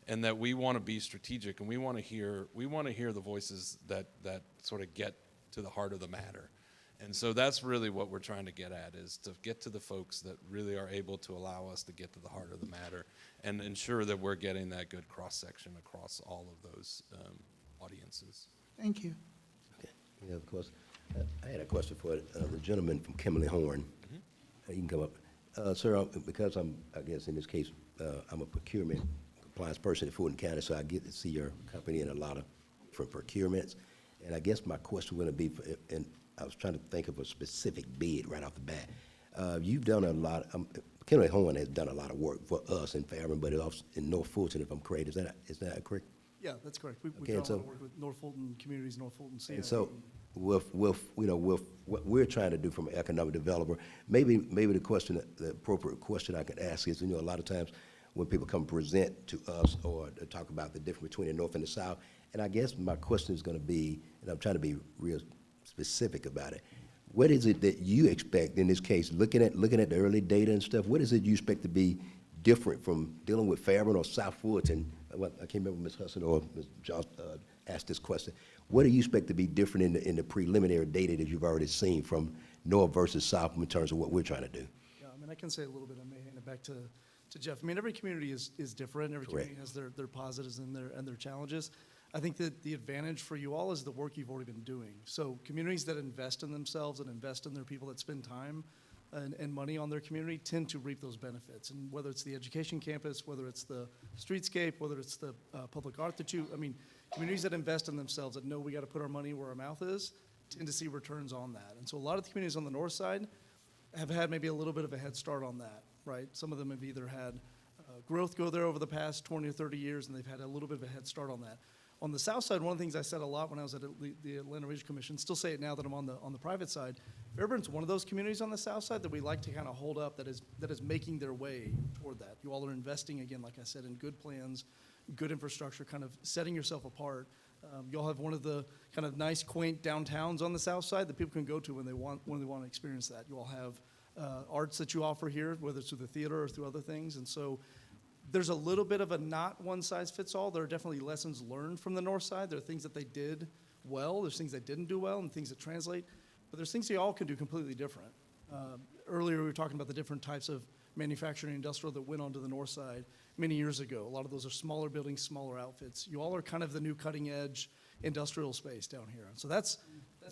and that we want to be strategic, and we want to hear the voices that sort of get to the heart of the matter. And so that's really what we're trying to get at, is to get to the folks that really are able to allow us to get to the heart of the matter and ensure that we're getting that good cross-section across all of those audiences. Thank you. Okay. Any other question? I had a question for the gentleman from Kimberly Horn. You can come up. Sir, because I guess in this case, I'm a procurement compliance person at Fulton County, so I get to see your company in a lot of different procurements. And I guess my question would be, and I was trying to think of a specific bid right off the bat. You've done a lot, Kimberly Horn has done a lot of work for us in Fairburn, but also in North Fulton, if I'm correct. Is that correct? Yeah, that's correct. We've Okay, done a so- lot of work with North Fulton communities, North Fulton CIP. And so, with what we're trying to do from an economic developer, maybe the appropriate question I could ask is, a lot of times when people come present to us or to talk about the difference between the North and the South, and I guess my question is going to be, and I'm trying to be real specific about it, what is it that you expect in this case, looking at the early data and stuff, what is it you expect to be different from dealing with Fairburn or South Fulton? Well, I can't remember Ms. Hudson or Ms. Johnson asked this question. What do you expect to be different in the preliminary data that you've already seen from North versus South in terms of what we're trying to do? Yeah, I can say a little bit. I may hand it back to Jeff. Every community is different. Every community has their positives and their challenges. I think that the advantage for you all is the work you've already been doing. So communities that invest in themselves and invest in their people, that spend time and money on their community, tend to reap those benefits. And whether it's the education campus, whether it's the streetscape, whether it's the public art that you, I mean, communities that invest in themselves, that know we got to put our money where our mouth is, tend to see returns on that. And so a lot of the communities on the north side have had maybe a little bit of a head start on that, right? Some of them have either had growth go there over the past 20 or 30 years, and they've had a little bit of a head start on that. On the south side, one of the things I said a lot when I was at the Atlanta Regional Commission, still say it now that I'm on the private side, Fairburn's one of those communities on the south side that we like to kind of hold up that is making their way toward that. You all are investing, again, like I said, in good plans, good infrastructure, kind of setting yourself apart. You all have one of the kind of nice, quaint downtowns on the south side that people can go to when they want to experience that. You all have arts that you offer here, whether it's through the theater or through other things, and so there's a little bit of a not one size fits all. There are definitely lessons learned from the north side. There are things that they did well, there's things they didn't do well, and things that translate, but there's things you all can do completely different. Earlier we were talking about the different types of manufacturing and industrial that went onto the north side many years ago. A lot of those are smaller buildings, smaller outfits. You all are kind of the new cutting edge industrial space down here. So that's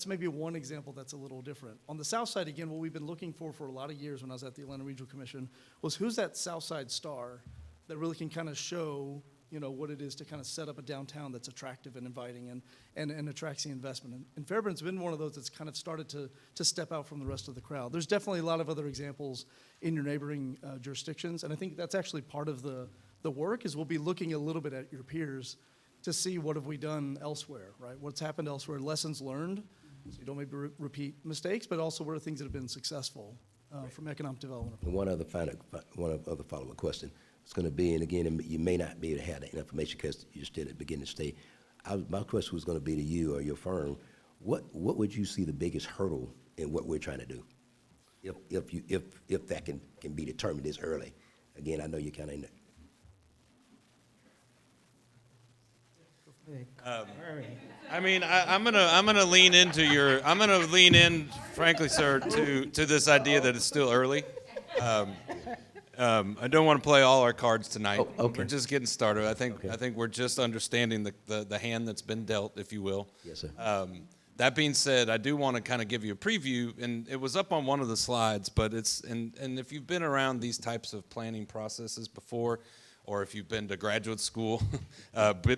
maybe one example that's a little different. On the south side, again, what we've been looking for a lot of years when I was at the Atlanta Regional Commission was who's that south side star that really can kind of show, you know, what it is to kind of set up a downtown that's attractive and inviting and attracts the investment. And Fairburn's been one of those that's kind of started to step out from the rest of the crowd. There's definitely a lot of other examples in your neighboring jurisdictions, and I think that's actually part of the work is we'll be looking a little bit at your peers to see what have we done elsewhere, right? What's happened elsewhere, lessons learned, so you don't maybe repeat mistakes, but also what are things that have been successful from economic development. And one other follow-up question. It's going to be, and again, you may not be able to have that information because you're still at the beginning stage. My question was going to be to you or your firm, what would you see the biggest hurdle in what we're trying to do? If that can be determined this early. Again, I know you're kind of in there. I mean, I'm gonna lean in, frankly, sir, to this idea that it's still early. I don't want to play all our cards tonight. Oh, okay. We're just getting started. I think we're just understanding the hand that's been dealt, if you will. Yes, sir. That being said, I do want to kind of give you a preview, and it was up on one of the slides, but and if you've been around these types of planning processes before, or if you've been to graduate school,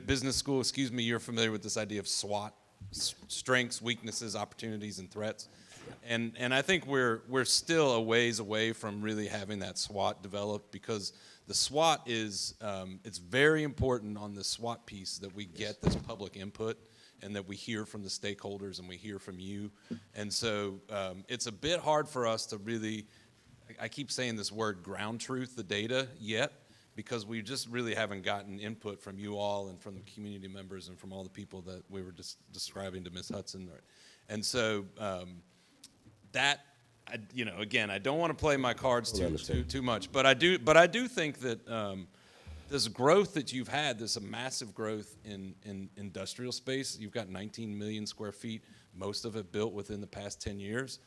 business school, you're familiar with this idea of SWOT, strengths, weaknesses, opportunities, and threats. And I think we're still a ways away from really having that SWOT developed, because the SWOT is, it's very important on the SWOT piece that we get this public input and that we hear from the stakeholders and we hear from you. And so it's a bit hard for us to really, I keep saying this word, ground truth the data yet, because we just really haven't gotten input from you all and from the community members and from all the people that we were just describing to Ms. Hudson. And so again, I don't want to play my cards too much, but I do think that this growth that you've had, this massive growth in industrial space, you've got 19 million square feet, most of it built within the past 10 years.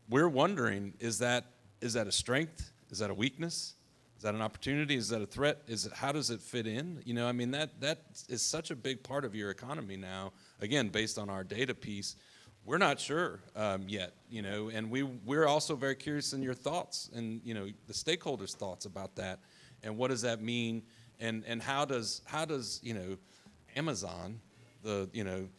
We're wondering, is that a strength? Is that a weakness? Is that an opportunity? Is that a threat? How does it fit in? You know, I mean, that is such a big part of your economy now. Again, based on our data piece, we're not sure yet, you know, and we're also very curious in your thoughts and, you know, the stakeholders' thoughts about that, and what does that mean, and how does you know, Amazon, I'm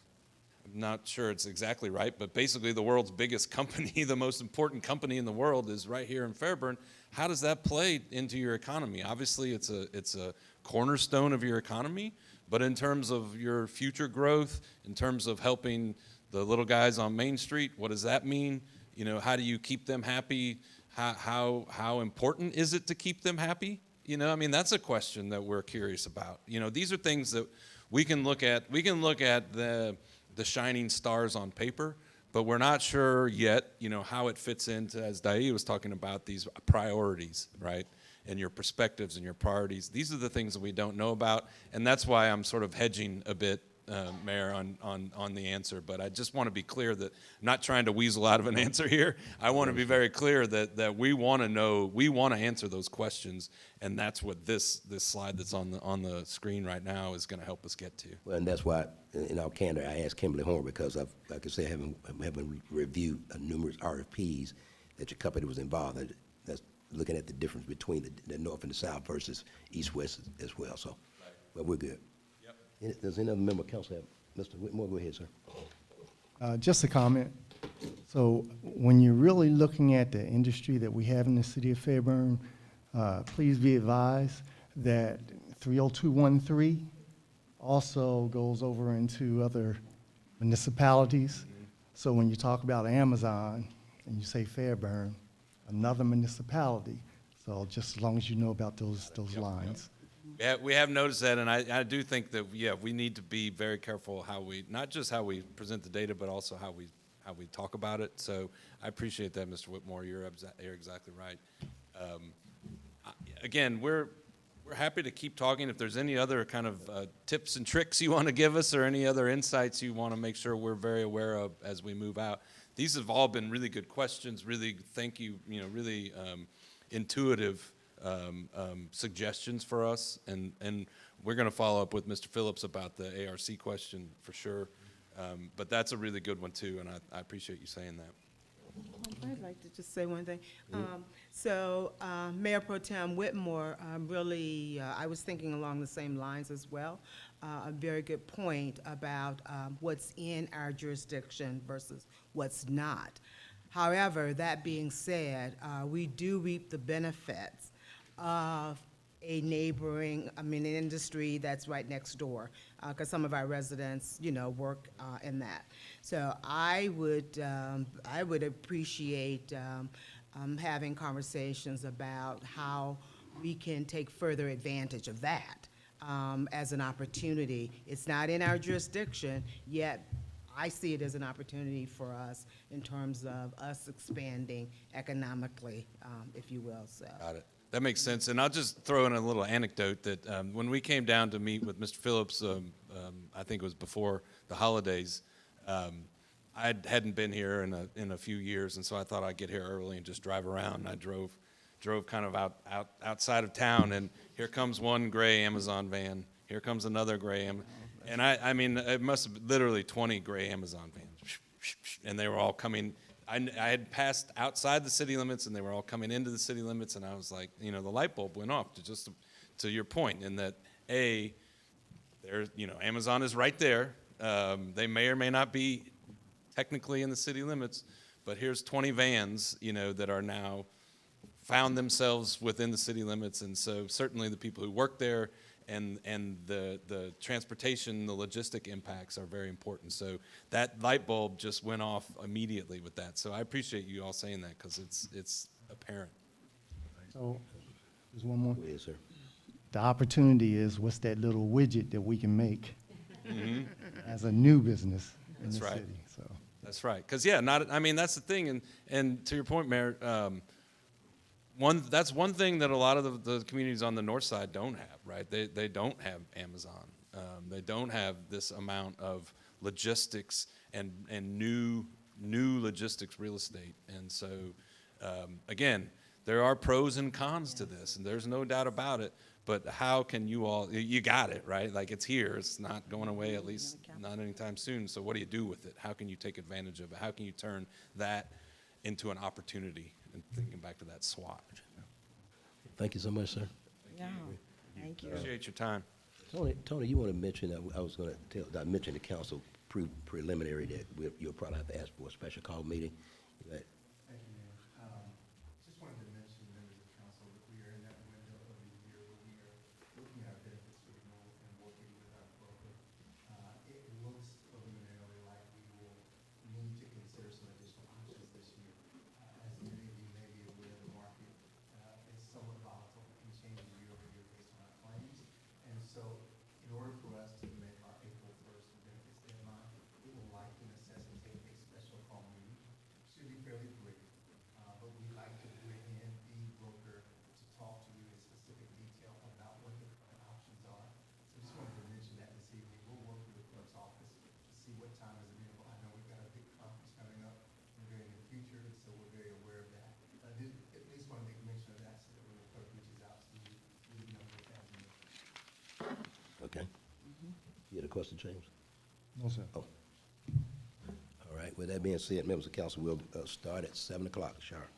not sure it's exactly right, but basically the world's biggest company, the most important company in the world is right here in Fairburn. How does that play into your economy? Obviously, it's a cornerstone of your economy, but in terms of your future growth, in terms of helping the little guys on Main Street, what does that mean? You know, how do you keep them happy? How important is it to keep them happy? You know, I mean, that's a question that we're curious about. You know, these are things that we can look at. We can look at the shining stars on paper, but we're not sure yet, you know, how it fits into, as Dai was talking about, these priorities, right? And your perspectives and your priorities. These are the things that we don't know about, and that's why I'm sort of hedging a bit Mayor, on the answer, but I just want to be clear that I'm not trying to weasel out of an answer here. I want to be very clear that we want to know, we want to answer those questions, and that's what this slide that's on the screen right now is going to help us get to. Well, and that's why, in our candor, I asked Kimberly Horn, because like I said, having reviewed numerous RFPs that your company was involved in, that's looking at the difference between the north and the south versus east-west as well, so, but we're good. Yep. Does any other member of council have, Mr. Whitmore, go ahead, sir. Just a comment. So when you're really looking at the industry that we have in the city of Fairburn, please be advised that 30213 also goes over into other municipalities. So when you talk about Amazon and you say Fairburn, another municipality. So just as long as you know about those lines. Yeah, we have noticed that, and I do think that, yeah, we need to be very careful how we, not just how we present the data, but also how we talk about it. So I appreciate that, Mr. Whitmore. You're exactly right. Again, we're happy to keep talking. If there's any other kind of tips and tricks you want to give us, or any other insights you want to make sure we're very aware of as we move out. These have all been really good questions. Really, thank you. Really intuitive suggestions for us, and we're going to follow up with Mr. Phillips about the ARC question for sure. But that's a really good one too, and I appreciate you saying that. I'd like to just say one thing. Mayor Pro Tem Whitmore, really, I was thinking along the same lines as well. A very good point about what's in our jurisdiction versus what's not. However, that being said, we do reap the benefits of a neighboring, an industry that's right next door, because some of our residents, work in that. So I would appreciate having conversations about how we can take further advantage of that as an opportunity. It's not in our jurisdiction, yet I see it as an opportunity for us in terms of us expanding economically, if you will. So. Got it. That makes sense. And I'll just throw in a little anecdote that when we came down to meet with Mr. Phillips, I think it was before the holidays, I hadn't been here in a few years, and so I thought I'd get here early and just drive around. And I drove kind of outside of town, and here comes one gray Amazon van. Here comes another gray Amazon. And I mean, it must have been literally 20 gray Amazon vans. And they were all coming. I had passed outside the city limits, and they were all coming into the city limits, and I was like, the light bulb went off to your point, in that, Amazon is right there. They may or may not be technically in the city limits, but here's 20 vans, that are now found themselves within the city limits, and so certainly the people who work there and the transportation, the logistic impacts are very important. So that light bulb just went off immediately with that. So I appreciate you all saying that, because it's apparent. So there's one more. Yes, sir. The opportunity is, what's that little widget that we can make as a new business in the city? So that's right. Because that's the thing. And to your point, Mayor, that's one thing that a lot of the communities on the north side don't have, right? They don't have Amazon. They don't have this amount of logistics and new logistics real estate. And so, again, there are pros and cons to this, and there's no doubt about it. But how can you got it, right? Like, it's here. It's not going away, at least not anytime soon. So what do you do with it? How can you take advantage of it? How can you turn that into an opportunity? And thinking back to that SWOT. Thank you so much, sir. Yeah, thank you. Appreciate your time. Tony, you want to mention, I mentioned the council preliminary that you'll probably have to ask for a special call meeting. thank you, Mayor. Just wanted to mention, members of council, that we are in that window of the year where we are looking at our benefits renewal and working with our broker. It looks preliminarily like we will need to consider some additional options this year. As many of you may be aware, the market is somewhat volatile and changes year over year based on our claims. And so, in order for us to make our April 1st benefits deadline, it will likely necessitate a special call meeting. Should be fairly Okay. You had a question, James? No, sir. Oh. All right, with that being said, members of council, we'll start at 7 o'clock sharp.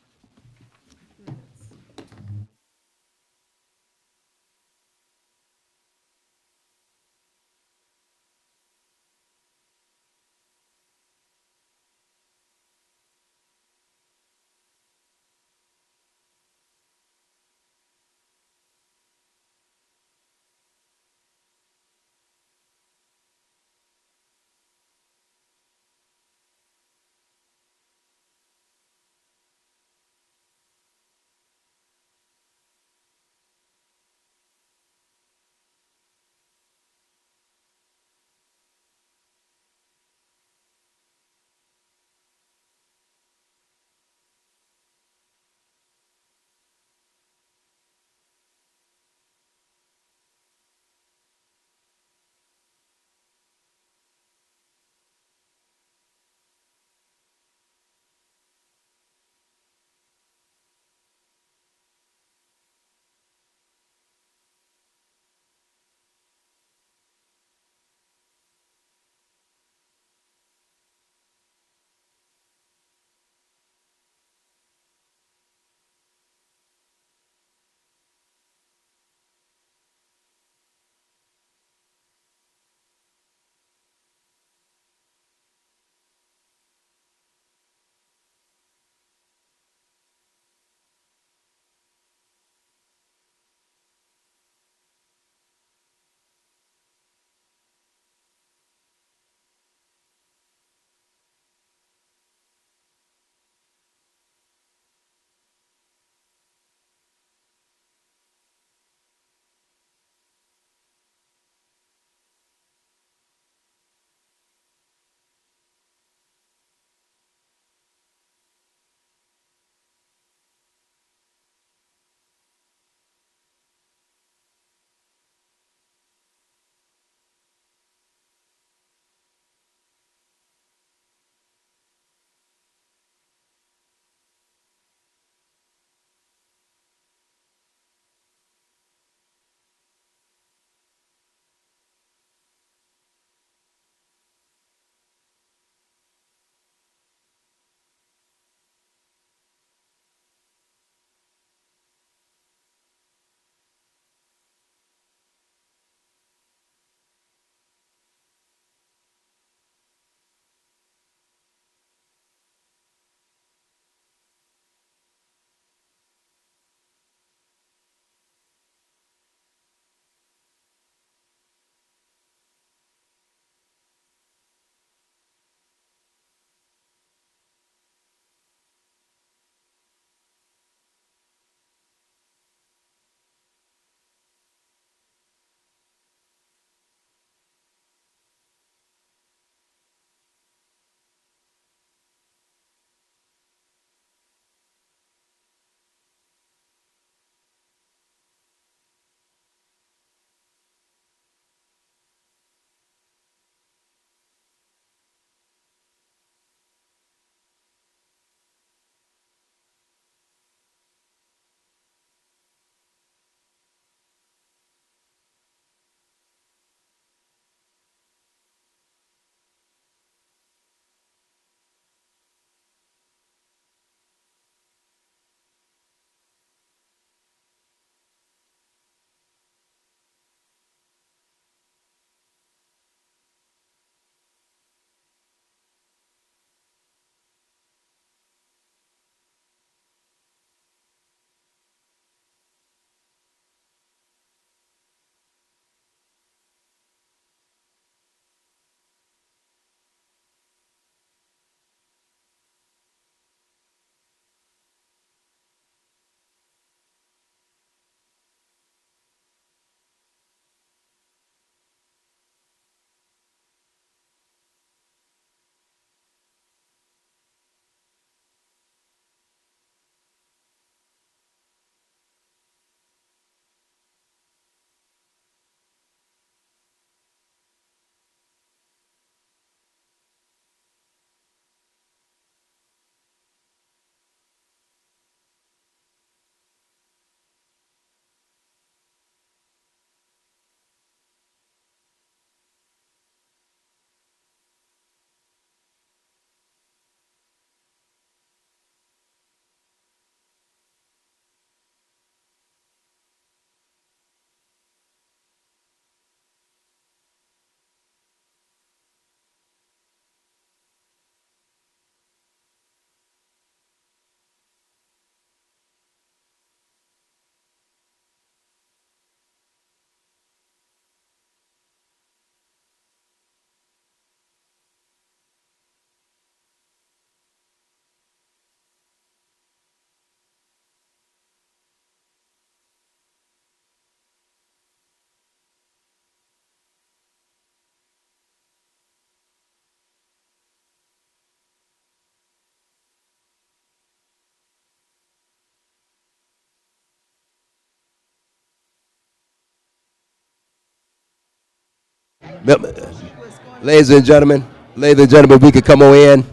Ladies and gentlemen, we could come on in.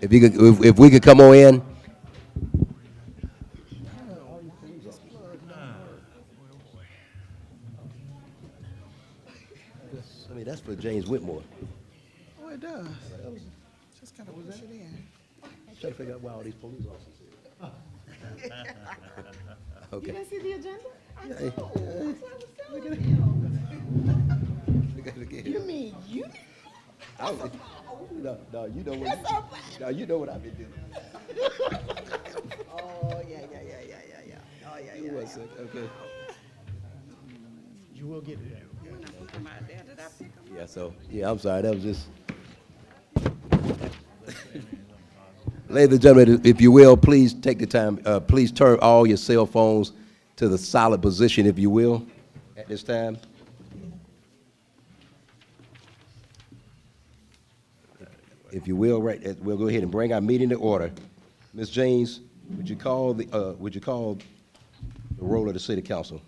If we could come on in. I mean, that's for James Whitmore. Oh, it does. Just kind of push it in. I'm trying to figure out why all these police officers here. Okay. You didn't see the agenda? I know. Hey. That's what I was telling you. Look at it again. You mean you? No, you know what? No, you know what I've been doing. Oh, yeah. Oh, yeah. You was sick, okay. You will get it. Yeah, so, yeah, I'm sorry, that was just. Ladies and gentlemen, if you will, please take the time, please turn all your cell phones to the silent position, if you will, at this time. If you will, right, we'll go ahead and bring our meeting to order. Ms. James, would you call the roll of the city council?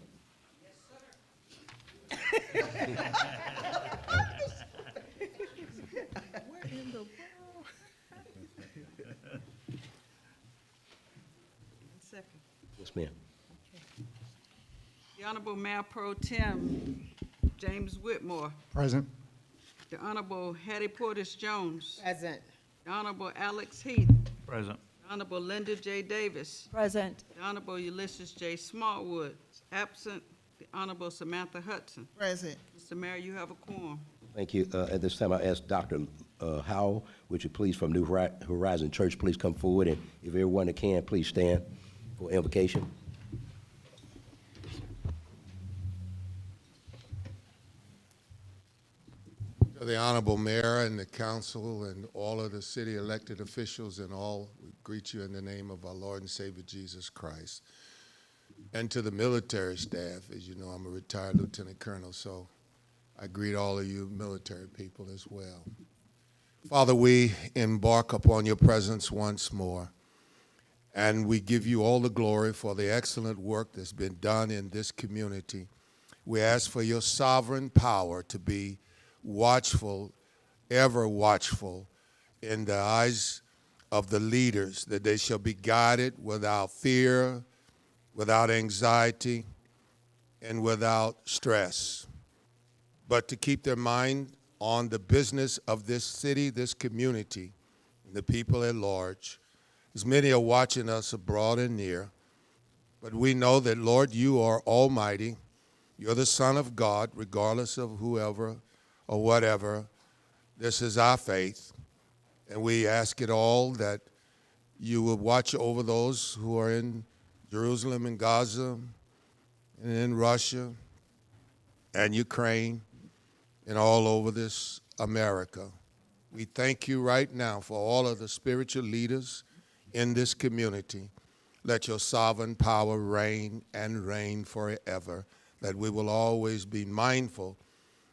Second. Yes, ma'am. The Honorable Mayor Pro Tem James Whitmore. Present. The Honorable Hattie Portis Jones. Present. The Honorable Alex Heath. Present. The Honorable Linda J. Davis. Present. The Honorable Ulysses J. Smallwood. Absent. The Honorable Samantha Hudson. Present. Mr. Mayor, you have a quorum. Thank you. At this time, I ask Dr. Howell, would you please, from New Horizon Church, please come forward, and if everyone that can, please stand for invocation. The Honorable Mayor and the Council and all of the city elected officials and all, we greet you in the name of our Lord and Savior Jesus Christ. And to the military staff, as you know, I'm a retired lieutenant colonel, so I greet all of you military people as well. Father, we embark upon your presence once more, and we give you all the glory for the excellent work that's been done in this community. We ask for your sovereign power to be watchful, ever watchful in the eyes of the leaders, that they shall be guided without fear, without anxiety, and without stress, but to keep their mind on the business of this city, this community, and the people at large. As many are watching us abroad and near, but we know that, Lord, you are almighty. You're the Son of God, regardless of whoever or whatever. This is our faith, and we ask it all that you will watch over those who are in Jerusalem and Gaza and in Russia and Ukraine and all over this America. We thank you right now for all of the spiritual leaders in this community. Let your sovereign power reign and reign forever, that we will always be mindful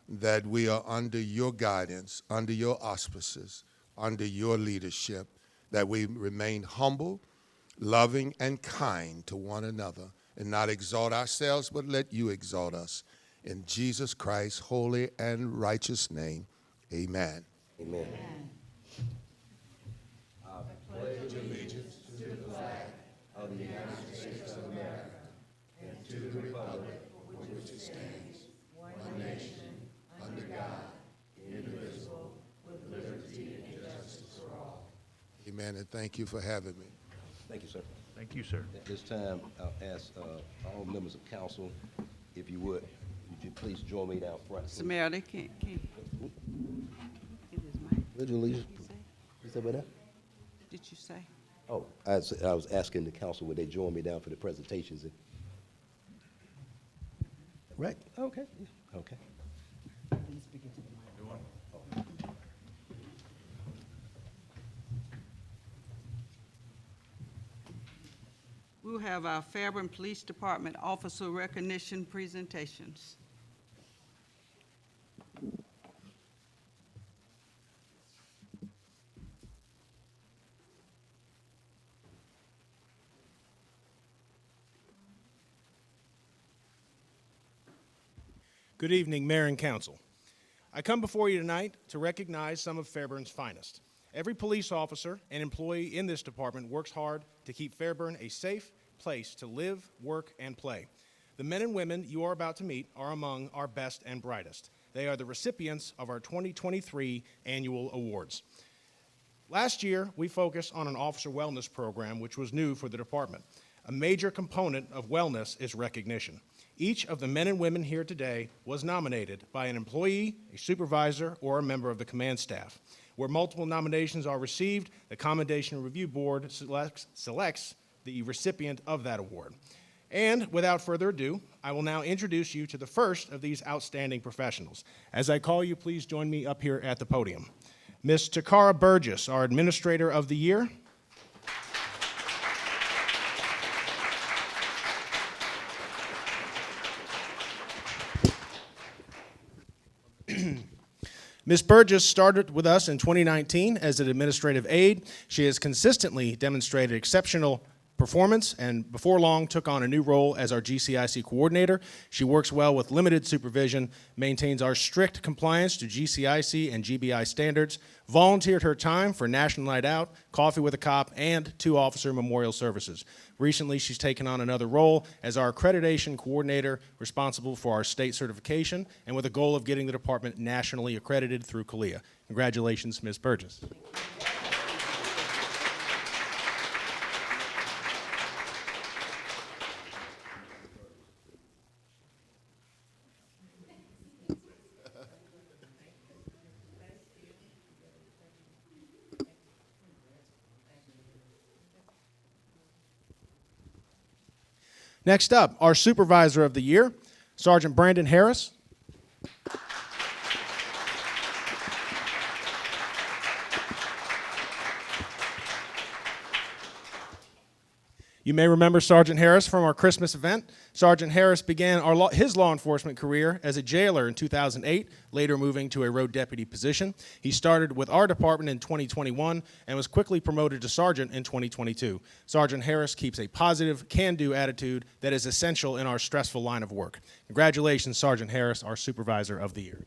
that we are under your guidance, under your auspices, under your leadership, that we remain humble, loving, and kind to one another, and not exalt ourselves, but let you exalt us. In Jesus Christ's holy and righteous name, amen. Amen. Amen, and thank you for having me. Thank you, sir. Thank you, sir. At this time, I'll ask all members of council, if you would you please join me down front? Mr. Mayor, they can't. Get his mic. Would you leave? Did you say? You said what now? Did you say? Oh, I was asking the council, would they join me down for the presentations? Right, okay, yeah, okay. We'll have our Fairburn Police Department officer recognition presentations. Good evening, Mayor and Council. I come before you tonight to recognize some of Fairburn's finest. Every police officer and employee in this department works hard to keep Fairburn a safe place to live, work, and play. The men and women you are about to meet are among our best and brightest. They are the recipients of our 2023 annual awards. Last year, we focused on an officer wellness program, which was new for the department. A major component of wellness is recognition. Each of the men and women here today was nominated by an employee, a supervisor, or a member of the command staff. Where multiple nominations are received, the Commendation Review Board selects the recipient of that award. And without further ado, I will now introduce you to the first of these outstanding professionals. As I call you, please join me up here at the podium. Ms. Takara Burgess, our Administrator of the Year. Ms. Burgess started with us in 2019 as an administrative aide. She has consistently demonstrated exceptional performance and before long took on a new role as our GCIC coordinator. She works well with limited supervision, maintains our strict compliance to GCIC and GBI standards, volunteered her time for National Night Out, Coffee with a Cop, and 2 officer memorial services. Recently, she's taken on another role as our accreditation coordinator responsible for our state certification and with a goal of getting the department nationally accredited through CALIA. Congratulations, Ms. Burgess. Next up, our Supervisor of the Year, Sergeant Brandon Harris. You may remember Sergeant Harris from our Christmas event. Sergeant Harris began his law enforcement career as a jailer in 2008, later moving to a road deputy position. He started with our department in 2021 and was quickly promoted to sergeant in 2022. Sergeant Harris keeps a positive, can-do attitude that is essential in our stressful line of work. Congratulations, Sergeant Harris, our Supervisor of the Year.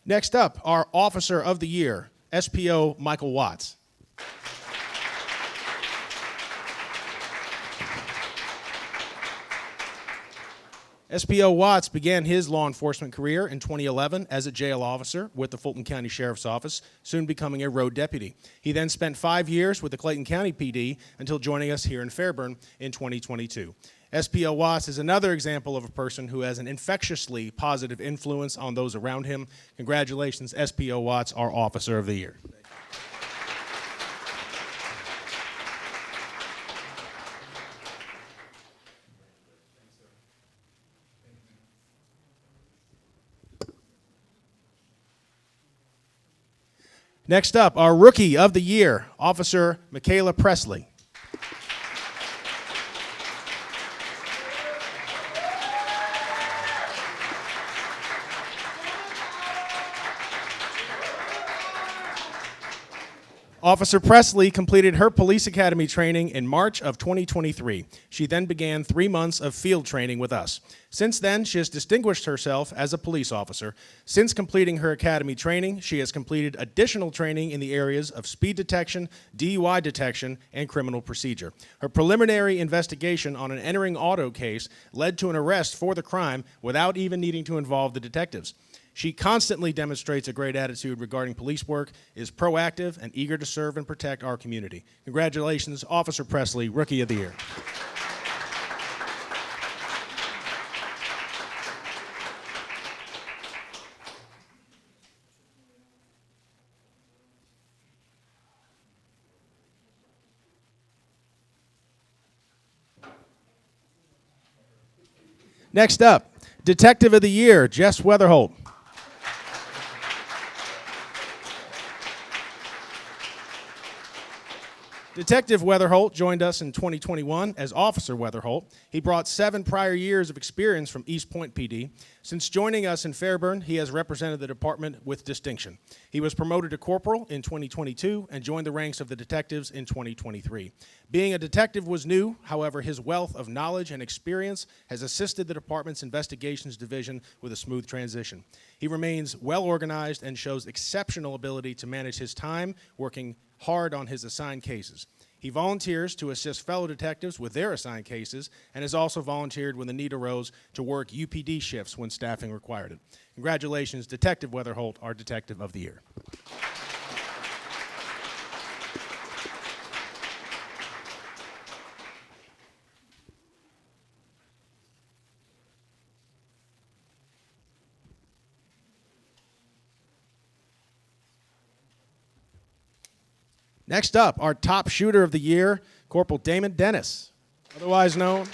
Next up, our Officer of the Year, SPO Michael Watts. SPO Watts began his law enforcement career in 2011 as a jail officer with the Fulton County Sheriff's Office, soon becoming a road deputy. He then spent 5 years with the Clayton County PD until joining us here in Fairburn in 2022. SPO Watts is another example of a person who has an infectiously positive influence on those around him. Congratulations, SPO Watts, our Officer of the Year. Next up, our Rookie of the Year, Officer Michaela Presley. Officer Presley completed her police academy training in March of 2023. She then began 3 months of field training with us. Since then, she has distinguished herself as a police officer. Since completing her academy training, she has completed additional training in the areas of speed detection, DUI detection, and criminal procedure. Her preliminary investigation on an entering auto case led to an arrest for the crime without even needing to involve the detectives. She constantly demonstrates a great attitude regarding police work, is proactive, and eager to serve and protect our community. Congratulations, Officer Presley, Rookie of the Year. Next up, Detective of the Year, Jess Weatherholt. Detective Weatherholt joined us in 2021 as Officer Weatherholt. He brought 7 prior years of experience from East Point PD. Since joining us in Fairburn, he has represented the department with distinction. He was promoted to corporal in 2022 and joined the ranks of the detectives in 2023. Being a detective was new, however, his wealth of knowledge and experience has assisted the department's investigations division with a smooth transition. He remains well organized and shows exceptional ability to manage his time, working hard on his assigned cases. He volunteers to assist fellow detectives with their assigned cases and has also volunteered when the need arose to work UPD shifts when staffing required it. Congratulations, Detective Weatherholt, our Detective of the Year. Next up, our top shooter of the year, Corporal Damon Dennis, otherwise known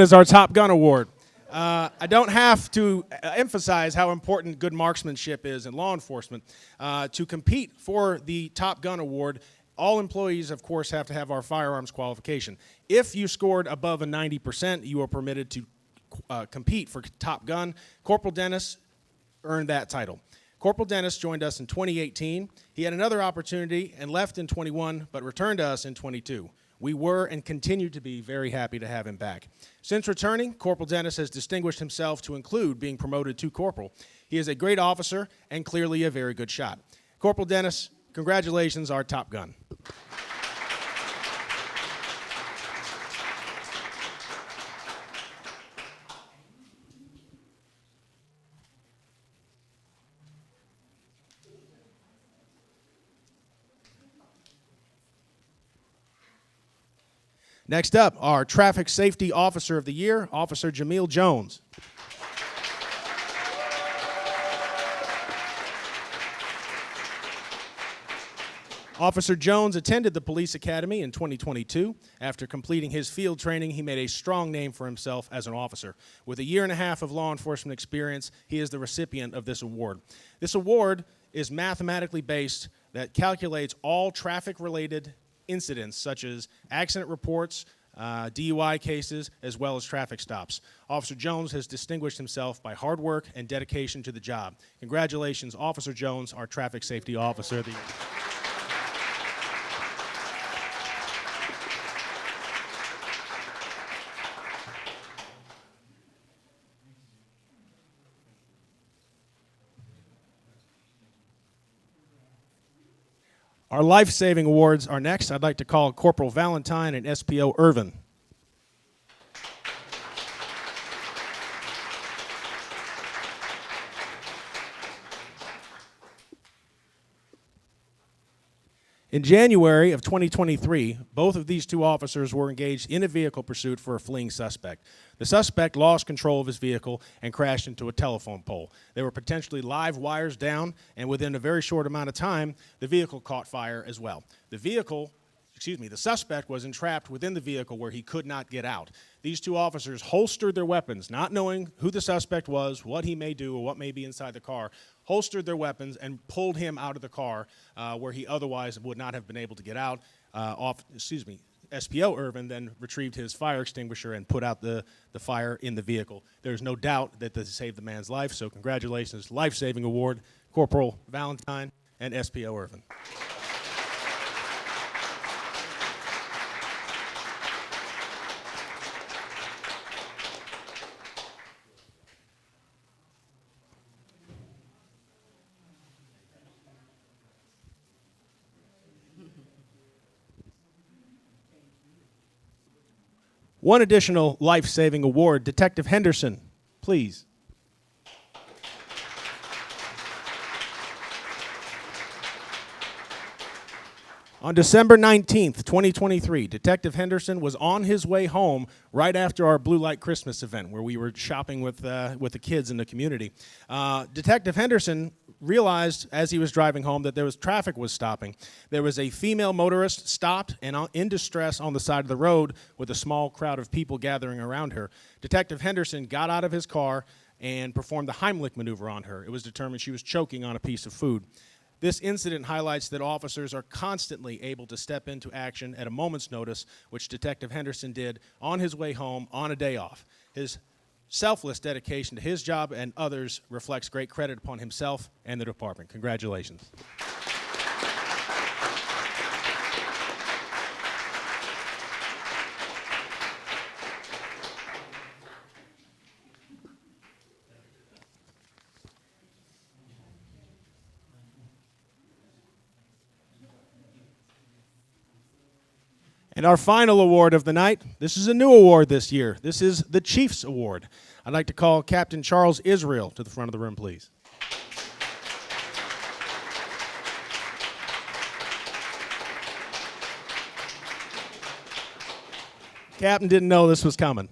as our Top Gun Award. I don't have to emphasize how important good marksmanship is in law enforcement. To compete for the Top Gun Award, all employees, of course, have to have our firearms qualification. If you scored above a 90%, you are permitted to compete for Top Gun. Corporal Dennis earned that title. Corporal Dennis joined us in 2018. He had another opportunity and left in 21, but returned to us in 22. We were and continue to be very happy to have him back. Since returning, Corporal Dennis has distinguished himself to include being promoted to corporal. He is a great officer and clearly a very good shot. Corporal Dennis, congratulations, our Top Gun. Next up, our Traffic Safety Officer of the Year, Officer Jameel Jones. Officer Jones attended the police academy in 2022. After completing his field training, he made a strong name for himself as an officer. With a year and a half of law enforcement experience, he is the recipient of this award. This award is mathematically based that calculates all traffic-related incidents such as accident reports, DUI cases, as well as traffic stops. Officer Jones has distinguished himself by hard work and dedication to the job. Congratulations, Officer Jones, our Traffic Safety Officer of the Year. Our life-saving awards are next. I'd like to call Corporal Valentine and SPO Irvin. In January of 2023, both of these two officers were engaged in a vehicle pursuit for a fleeing suspect. The suspect lost control of his vehicle and crashed into a telephone pole. There were potentially live wires down, and within a very short amount of time, the vehicle caught fire as well. The suspect was entrapped within the vehicle where he could not get out. These two officers holstered their weapons, not knowing who the suspect was, what he may do, or what may be inside the car, holstered their weapons and pulled him out of the car where he otherwise would not have been able to get out. SPO Irvin then retrieved his fire extinguisher and put out the fire in the vehicle. There's no doubt that this saved the man's life, so congratulations, life-saving award, Corporal Valentine and SPO Irvin. One additional life-saving award, Detective Henderson, please. On December 19th, 2023, Detective Henderson was on his way home right after our Blue Light Christmas event where we were shopping with the kids in the community. Detective Henderson realized as he was driving home that traffic was stopping. There was a female motorist stopped and in distress on the side of the road with a small crowd of people gathering around her. Detective Henderson got out of his car and performed the Heimlich maneuver on her. It was determined she was choking on a piece of food. This incident highlights that officers are constantly able to step into action at a moment's notice, which Detective Henderson did on his way home on a day off. His selfless dedication to his job and others reflects great credit upon himself and the department. Congratulations. And our final award of the night, this is a new award this year. This is the Chiefs Award. I'd like to call Captain Charles Israel to the front of the room, please. Captain didn't know this was coming.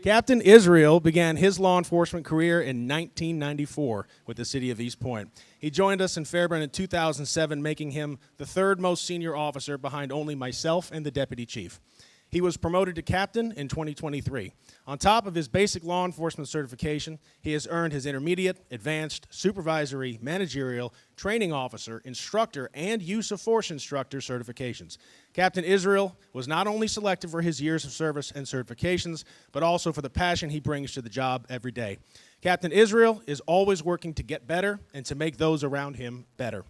Captain Israel began his law enforcement career in 1994 with the city of East Point. He joined us in Fairburn in 2007, making him the third most senior officer behind only myself and the deputy chief. He was promoted to captain in 2023. On top of his basic law enforcement certification, he has earned his intermediate, advanced, supervisory, managerial, training officer, instructor, and use of force instructor certifications. Captain Israel was not only selected for his years of service and certifications, but also for the passion he brings to the job every day. Captain Israel is always working to get better and to make those around him better.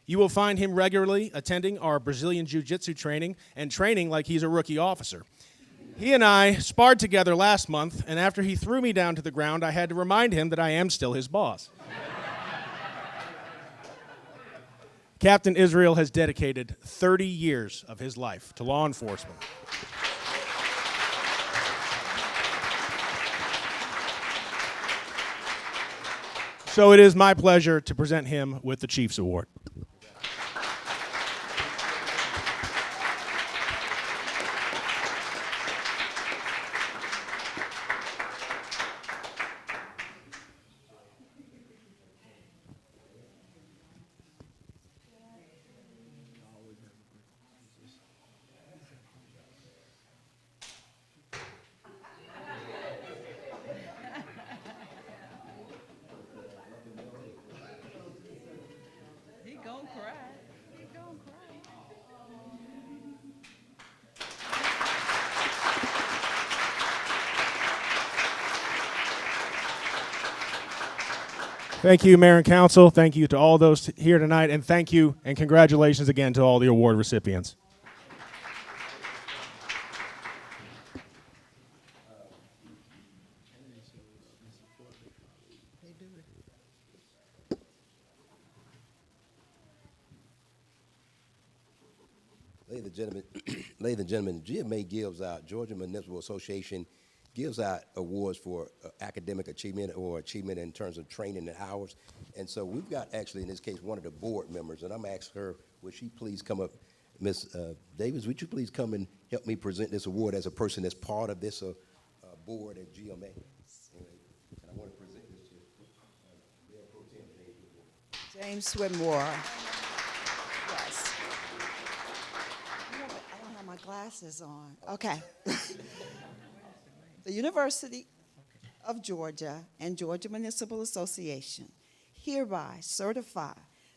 You will find him regularly attending our Brazilian Jiu-Jitsu training and training like he's a rookie officer. He and I sparred together last month, and after he threw me down to the ground, I had to remind him that I am still his boss. Captain Israel has dedicated 30 years of his life to law enforcement. So it is my pleasure to present him with the Chiefs Award. He gonna cry. He gonna cry. Thank you, Mayor and Council. Thank you to all those here tonight, and thank you and congratulations again to all the award recipients. Ladies and gentlemen, GMA gives out, Georgia Municipal Association gives out awards for academic achievement or achievement in terms of training and hours. And so we've got actually, in this case, one of the board members, and I'm asking her, would she please come up? Ms. Davis, would you please come and help me present this award as a person that's part of this board at GMA? And I want to present this to Mayor Pro Tem James Whitmore. Yes. I don't have my glasses on. Okay. The University of Georgia and Georgia Municipal Association hereby certify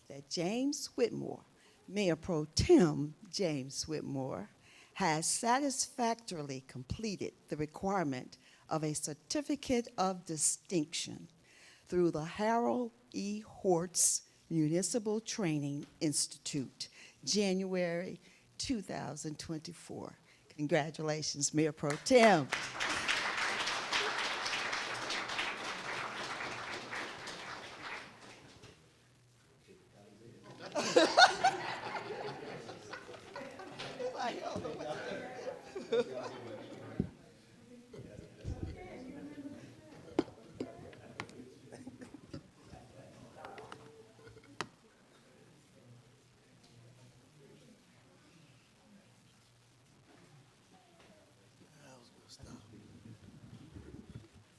that James Whitmore, Mayor Pro Tem James Whitmore, has satisfactorily completed the requirement of a Certificate of Distinction through the Harold E. Hortz Municipal Training Institute, January 2024. Congratulations, Mayor Pro Tem.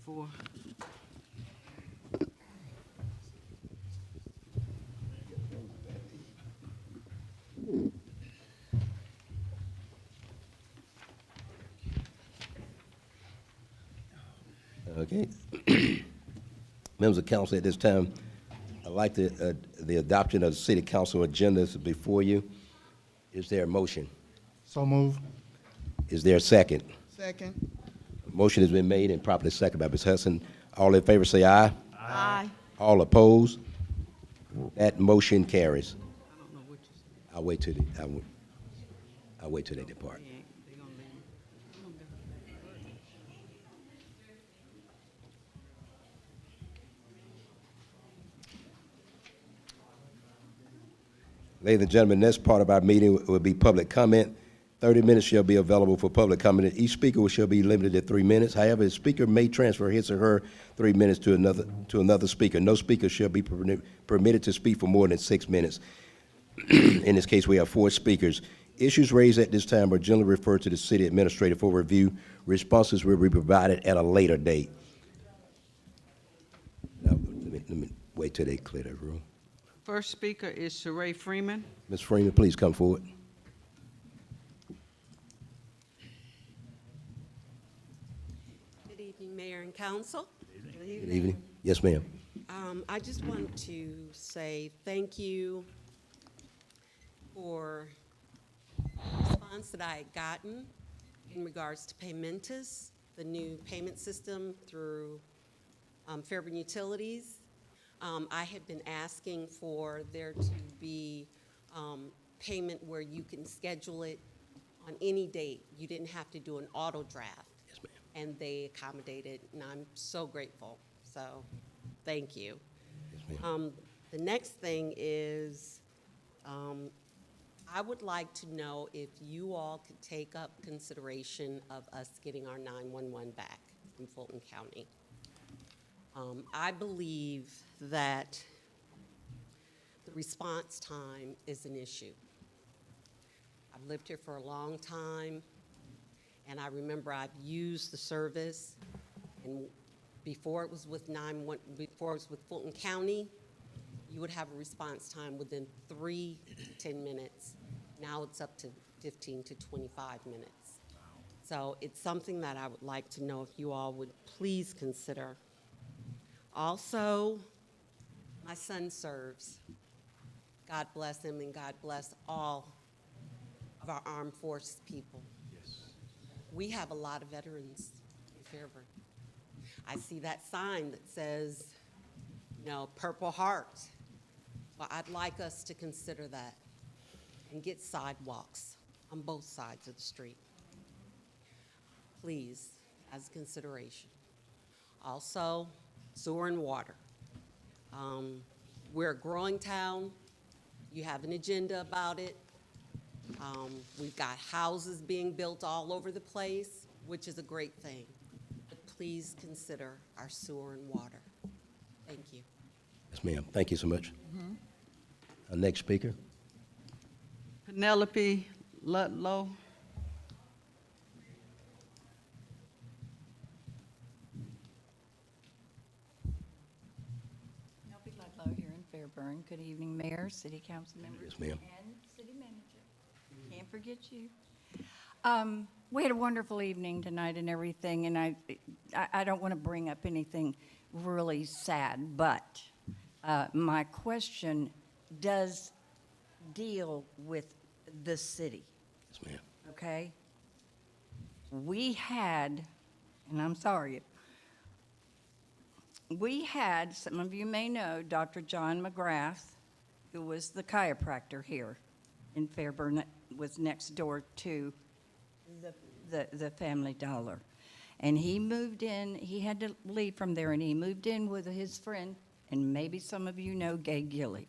For Okay. Members of council, at this time, I'd like the adoption of the city council agenda is before you. Is there a motion? So move. Is there a second? Second. Motion has been made and properly seconded by Ms. Hudson. All in favor say aye. Aye. All opposed? That motion carries. I don't know what you said. I'll wait till they depart. They gonna leave. Ladies and gentlemen, next part of our meeting will be public comment. 30 minutes shall be available for public comment. Each speaker shall be limited to 3 minutes. However, the speaker may transfer his or her 3 minutes to another speaker. No speaker shall be permitted to speak for more than 6 minutes. In this case, we have 4 speakers. Issues raised at this time are generally referred to the city administrator for review. Responses will be provided at a later date. Now, let me wait till they clear the room. First speaker is Sheree Freeman. Ms. Freeman, please come forward. Good evening, Mayor and Council. Good evening. Yes, ma'am. I just want to say thank you for the response that I had gotten in regards to Paymentus, the new payment system through Fairburn Utilities. I had been asking for there to be payment where you can schedule it on any date. You didn't have to do an auto draft. Yes, ma'am. And they accommodated, and I'm so grateful. So, thank you. Yes, ma'am. The next thing is, I would like to know if you all could take up consideration of us getting our 911 back in Fulton County. I believe that the response time is an issue. I've lived here for a long time, and I remember I've used the service, and before it was with Fulton County, you would have a response time within 3 to 10 minutes. Now it's up to 15 to 25 minutes. So it's something that I would like to know if you all would please consider. Also, my son serves. God bless him, and God bless all of our armed forces people. We have a lot of veterans in Fairburn. I see that sign that says, Purple Heart. Well, I'd like us to consider that and get sidewalks on both sides of the street. Please, as a consideration. Also, sewer and water. We're a growing town. You have an agenda about it. We've got houses being built all over the place, which is a great thing. But please consider our sewer and water. Thank you. Yes, ma'am. Thank you so much. Our next speaker. Penelope Ludlow. Penelope Ludlow here in Fairburn. Good evening, Mayor, City Council members. Yes, ma'am. And City Manager. Can't forget you. We had a wonderful evening tonight and everything, and I don't want to bring up anything really sad, but my question does deal with the city. Yes, ma'am. Okay? We had, and I'm sorry, we had, some of you may know, Dr. John McGrath, who was the chiropractor here in Fairburn, that was next door to the Family Dollar. And he moved in, he had to leave from there, and he moved in with his friend, and maybe some of you know Gay Gilly.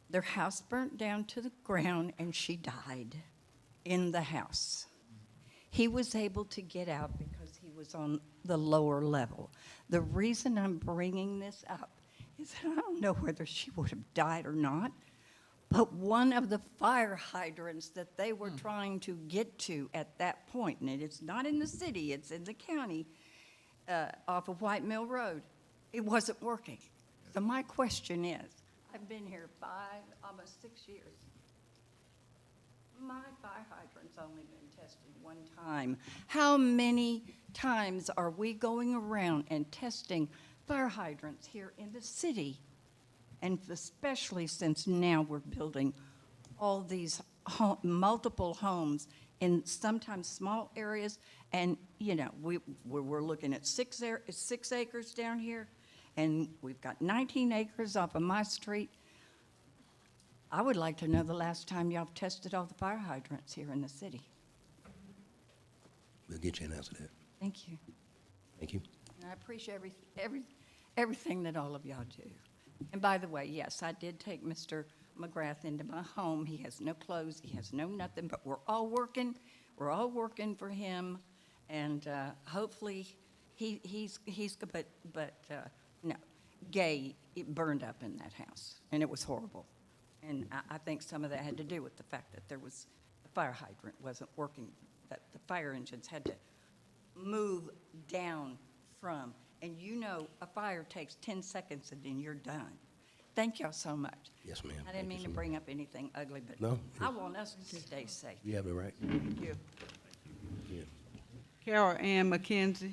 Their house burnt down to the ground, and she died in the house. He was able to get out because he was on the lower level. The reason I'm bringing this up is that I don't know whether she would have died or not, but one of the fire hydrants that they were trying to get to at that point, and it's not in the city, it's in the county, off of White Mill Road, it wasn't working. So my question is, I've been here almost 6 years. My fire hydrant's only been tested one time. How many times are we going around and testing fire hydrants here in the city? And especially since now we're building all these multiple homes in sometimes small areas. And, you know, we're looking at 6 acres down here, and we've got 19 acres off of my street. I would like to know the last time y'all tested all the fire hydrants here in the city. We'll get you an answer to that. Thank you. Thank you. And I appreciate everything that all of y'all do. And by the way, yes, I did take Mr. McGrath into my home. He has no clothes, he has no nothing, but we're all working for him, and hopefully he's but no, Gay, it burned up in that house, and it was horrible. And I think some of that had to do with the fact that the fire hydrant wasn't working, that the fire engines had to move down from, and you know a fire takes 10 seconds and then you're done. Thank y'all so much. Yes, ma'am. I didn't mean to bring up anything ugly, but No. I want us to stay safe. You have it right. Thank you. Yeah. Carol Ann McKenzie.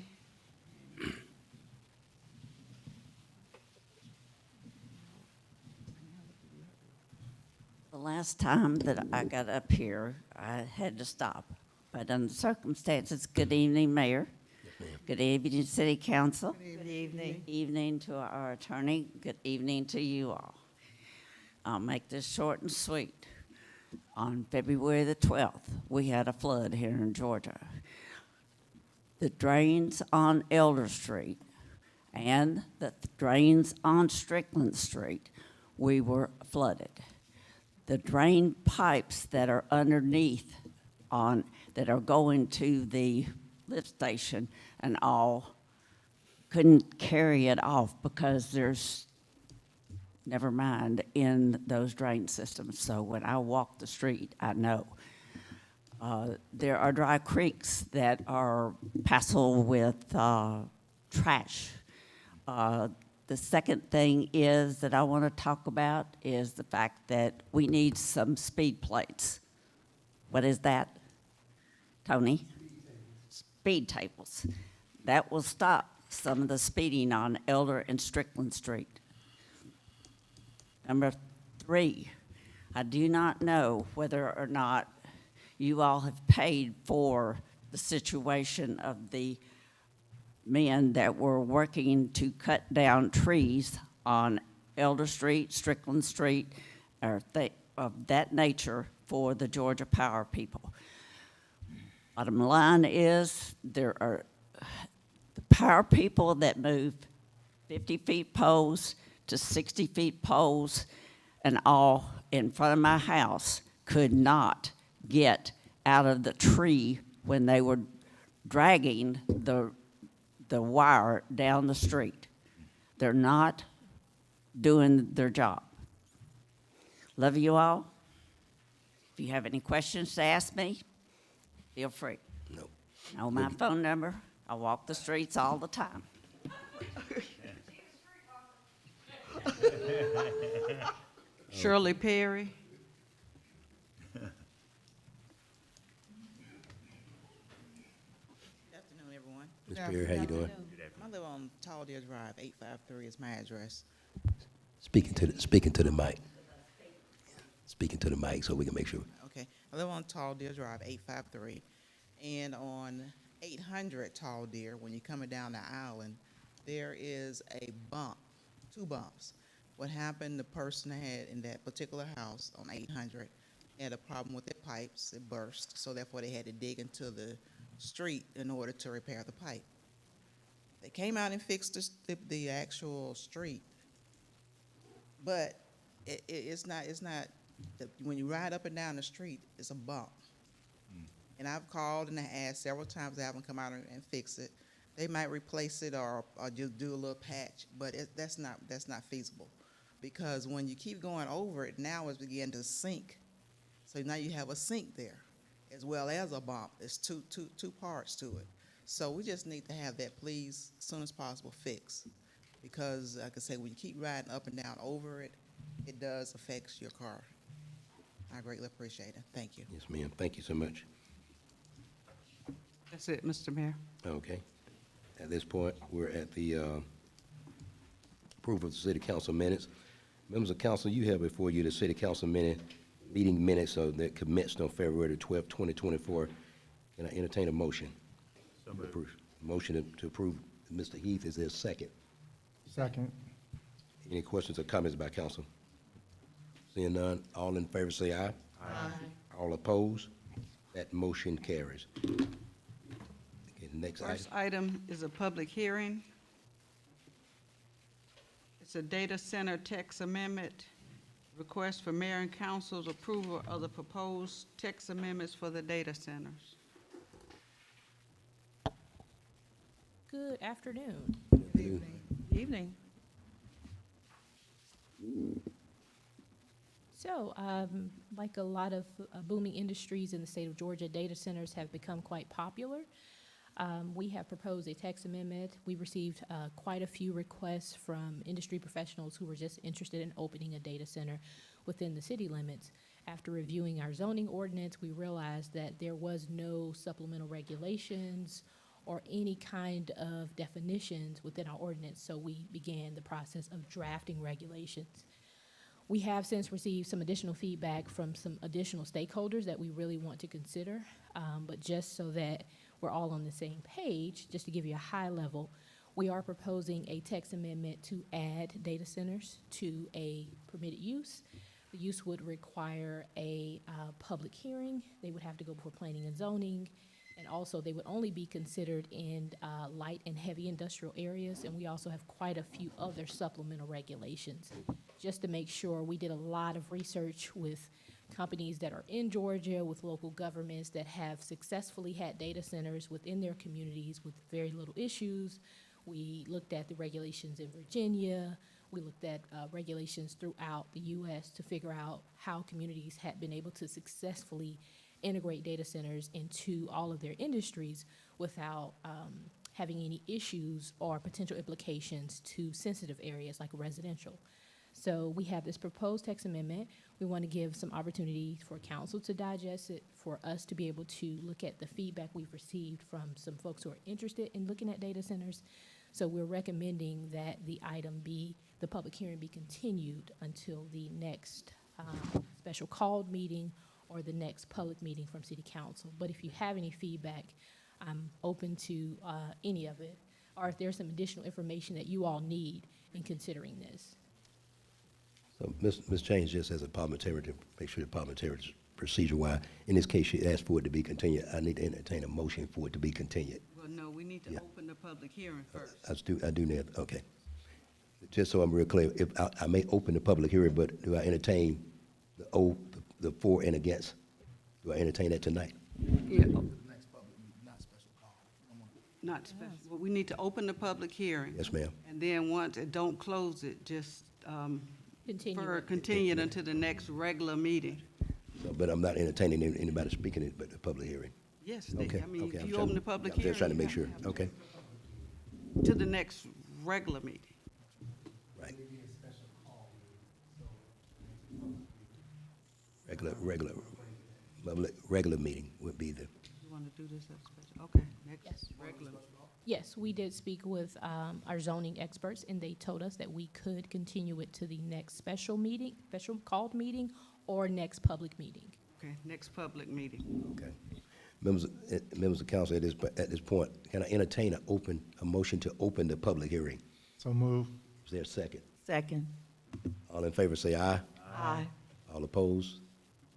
The last time that I got up here, I had to stop. But under the circumstances, good evening, Mayor. Yes, ma'am. Good evening, City Council. Good evening. Evening to our attorney. Good evening to you all. I'll make this short and sweet. On February the 12th, we had a flood here in Georgia. The drains on Elder Street and the drains on Strickland Street, we were flooded. The drain pipes that are underneath that are going to the lift station and all couldn't carry it off because there's, never mind, in those drain systems. So when I walk the street, I know. There are dry creeks that are passable with trash. The second thing is that I want to talk about is the fact that we need some speed plates. What is that, Tony? Speed tables. That will stop some of the speeding on Elder and Strickland Street. Number 3, I do not know whether or not you all have paid for the situation of the men that were working to cut down trees on Elder Street, Strickland Street, or of that nature for the Georgia Power people. Bottom line is there are the power people that move 50 feet poles to 60 feet poles and all in front of my house could not get out of the tree when they were dragging the wire down the street. They're not doing their job. Love you all. If you have any questions to ask me, feel free. No. Know my phone number. I walk the streets all the time. Shirley Perry. Good afternoon, everyone. Ms. Perry, how you doing? I live on Tall Deer Drive, 853 is my address. Speaking to the mic. Speaking to the mic so we can make sure. Okay, I live on Tall Deer Drive, 853, and on 800 Tall Deer, when you're coming down the island, there is a bump, 2 bumps. What happened, the person had in that particular house on 800 had a problem with their pipes, it burst, so therefore they had to dig into the street in order to repair the pipe. They came out and fixed the actual street, but it's not, when you ride up and down the street, it's a bump. And I've called and I asked several times to have them come out and fix it. They might replace it or just do a little patch, but that's not feasible. Because when you keep going over it, now it's beginning to sink. So now you have a sink there, as well as a bump. There's two parts to it. So we just need to have that, please, as soon as possible, fixed. Because, like I say, when you keep riding up and down over it, it does affect your car. I greatly appreciate it. Thank you. Yes, ma'am. Thank you so much. That's it, Mr. Mayor. Okay. At this point, we're at the approval of the city council minutes. Members of council, you have before you the city council meeting minutes that commenced on February the 12th, 2024. Can I entertain a motion? So moved. Motion to approve. Mr. Heath, is there a second? Second. Any questions or comments by council? Seeing none, all in favor say aye. Aye. All opposed? That motion carries. Okay, the next item. First item is a public hearing. It's a data center text amendment. Request for mayor and council's approval of the proposed text amendments for the data centers. Good afternoon. Evening. So, like a lot of booming industries in the state of Georgia, data centers have become quite popular. We have proposed a text amendment. We received quite a few requests from industry professionals who were just interested in opening a data center within the city limits. After reviewing our zoning ordinance, we realized that there was no supplemental regulations or any kind of definitions within our ordinance, so we began the process of drafting regulations. We have since received some additional feedback from some additional stakeholders that we really want to consider, but just so that we're all on the same page, just to give you a high level, we are proposing a text amendment to add data centers to a permitted use. The use would require a public hearing. They would have to go before planning and zoning, and also they would only be considered in light and heavy industrial areas, and we also have quite a few other supplemental regulations. Just to make sure, we did a lot of research with companies that are in Georgia, with local governments that have successfully had data centers within their communities with very little issues. We looked at the regulations in Virginia. We looked at regulations throughout the U.S. to figure out how communities had been able to successfully integrate data centers into all of their industries without having any issues or potential implications to sensitive areas like residential. So we have this proposed text amendment. We want to give some opportunity for council to digest it, for us to be able to look at the feedback we've received from some folks who are interested in looking at data centers. So we're recommending that the public hearing be continued until the next special called meeting or the next public meeting from City Council. But if you have any feedback, I'm open to any of it, or if there's some additional information that you all need in considering this. So Ms. James, just as a parliamentarian, to make sure the parliamentarian procedure-wise, in this case, she asked for it to be continued. I need to entertain a motion for it to be continued. Well, no, we need to open the public hearing first. I do need, okay. Just so I'm real clear, if I may open the public hearing, but do I entertain the for and against? Do I entertain that tonight? Yeah. Not special. Well, we need to open the public hearing. Yes, ma'am. And then once it, don't close it, just continue it until the next regular meeting. So, but I'm not entertaining anybody speaking it, but the public hearing. Yes, Okay, I mean, okay, if I'm you trying- open the public I'm hearing. just trying to you make have sure, okay? To the next regular meeting. Right. Regular meeting would be the, You want to do this as special? Okay, next regular. Yes, we did speak with our zoning experts, and they told us that we could continue it to the next special called meeting, or next public meeting. Okay, next public meeting. okay. Members of council, at this point, can I entertain a motion to open the public hearing? So move. Is there a second? Second. All in favor say aye. Aye. All opposed?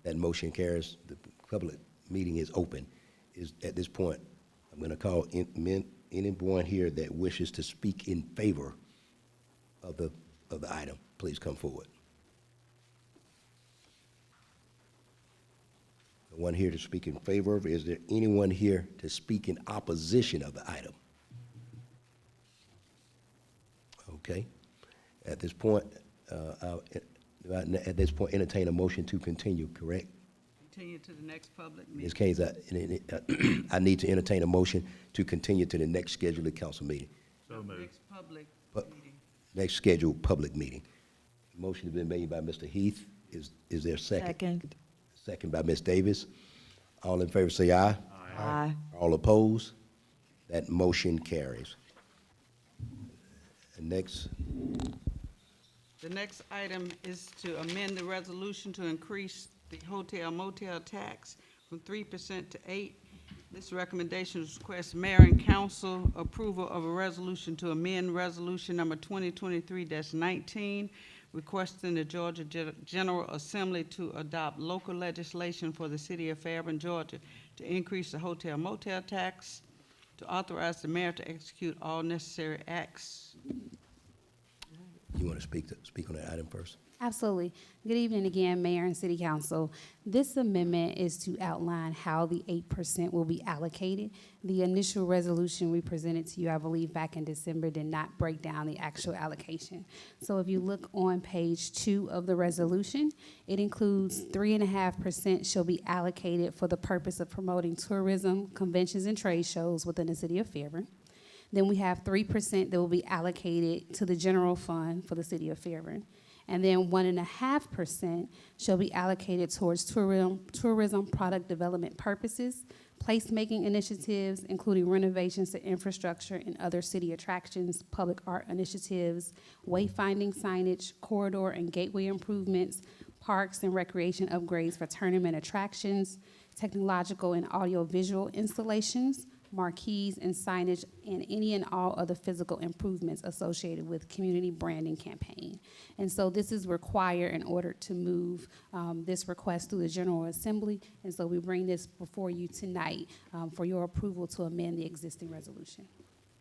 That motion carries. The public meeting is open. At this point, I'm going to call anyone here that wishes to speak in favor of the item. Please come forward. The one here to speak in favor of, is there anyone here to speak in opposition of the item? Okay. At this point, entertain a motion to continue, correct? Continue to the next public In meeting. this case, I need to entertain a motion to continue to the next scheduled council meeting. Next public Pu- meeting. Next scheduled public meeting. Motion has been made by Mr. Heath. Is there a second? Second. Second by Ms. Davis. All in favor say aye. Aye. All opposed? That motion carries. And next, The next item is to amend the resolution to increase the hotel motel tax from 3% to 8%. This recommendation requests mayor and council approval of a resolution to amend resolution number 2023-19, requesting the Georgia General Assembly to adopt local legislation for the city of Fairburn, Georgia, to increase the hotel motel tax, to authorize the mayor to execute all necessary acts. you want to speak on that item first? Absolutely. Good evening again, Mayor and City Council. This amendment is to outline how the 8% will be allocated. The initial resolution we presented to you, I believe back in December, did not break down the actual allocation. So if you look on page 2 of the resolution, it includes 3.5% shall be allocated for the purpose of promoting tourism, conventions, and trade shows within the city of Fairburn. Then we have 3% that will be allocated to the general fund for the city of Fairburn. And then 1.5% shall be allocated towards tourism product development purposes, placemaking initiatives, including renovations to infrastructure and other city attractions, public art initiatives, wayfinding signage, corridor and gateway improvements, parks and recreation upgrades for tournament attractions, technological and audiovisual installations, marquees and signage, and any and all other physical improvements associated with community branding campaign. And so this is required in order to move this request through the General Assembly. And so we bring this before you tonight for your approval to amend the existing resolution.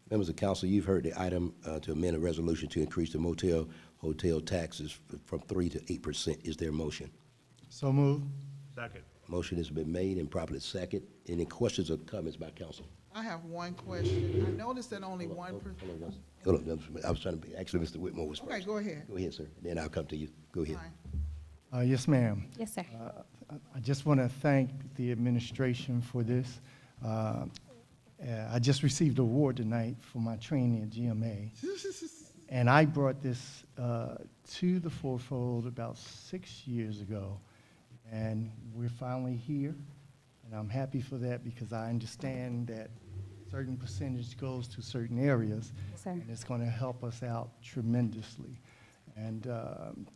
Members of council, you've heard the item to amend a resolution to increase the motel hotel taxes from 3% to 8%. Is there a motion? So moved. Second. Motion has been made and properly second. Any questions or comments by council? I have one question. I noticed that only one Hold on, I was trying to, actually, Mr. Whitmore was first. Okay, go ahead. Go ahead, sir. Then I'll come to you. Go ahead. Fine. Yes, ma'am. Yes, sir. I just want to thank the administration for this. I just received an award tonight for my training at GMA. And I brought this to the fourfold about 6 years ago. And we're finally here. And I'm happy for that because I understand that certain percentage goes to certain areas. Yes, sir. And it's going to help us out tremendously. And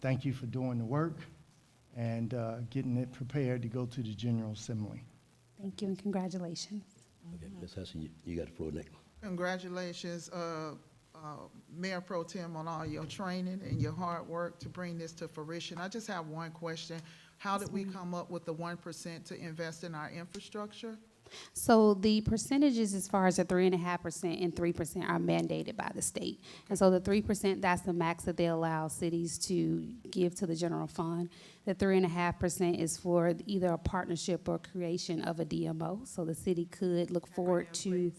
thank you for doing the work and getting it prepared to go to the General Assembly. Thank you and congratulations. Okay, Ms. Hudson, you got the floor next. Congratulations, Mayor Pro Tem, on all your training and your hard work to bring this to fruition. I just have one question. How did we come up with the 1% to invest in our infrastructure? So the percentages as far as the 3.5% and 3% are mandated by the state. And so the 3%, that's the max that they allow cities to give to the general fund. The 3.5% is for either a partnership or creation of a DMO. So the city could look forward to.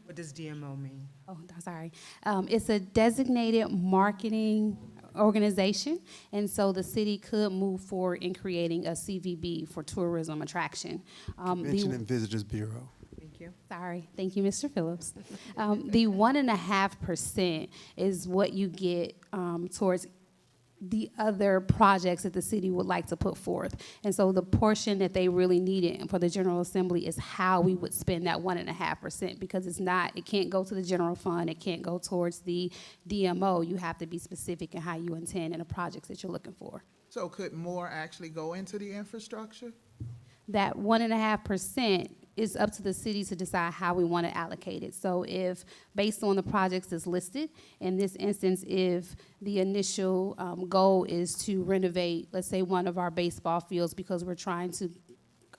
What does DMO mean? Oh, I'm sorry. It's a designated marketing organization, and so the city could move forward in creating a CVB for tourism attraction. Convention and Visitors Bureau. Thank you. Sorry, thank you, Mr. Phillips. The 1.5% is what you get towards the other projects that the city would like to put forth. And so the portion that they really needed for the General Assembly is how we would spend that 1.5%, because it can't go to the general fund, it can't go towards the DMO. You have to be specific in how you intend in the projects that you're looking for. So could more actually go into the infrastructure? That 1.5% is up to the city to decide how we want to allocate it. So if, based on the projects that's listed, in this instance, if the initial goal is to renovate, let's say, one of our baseball fields because we're trying to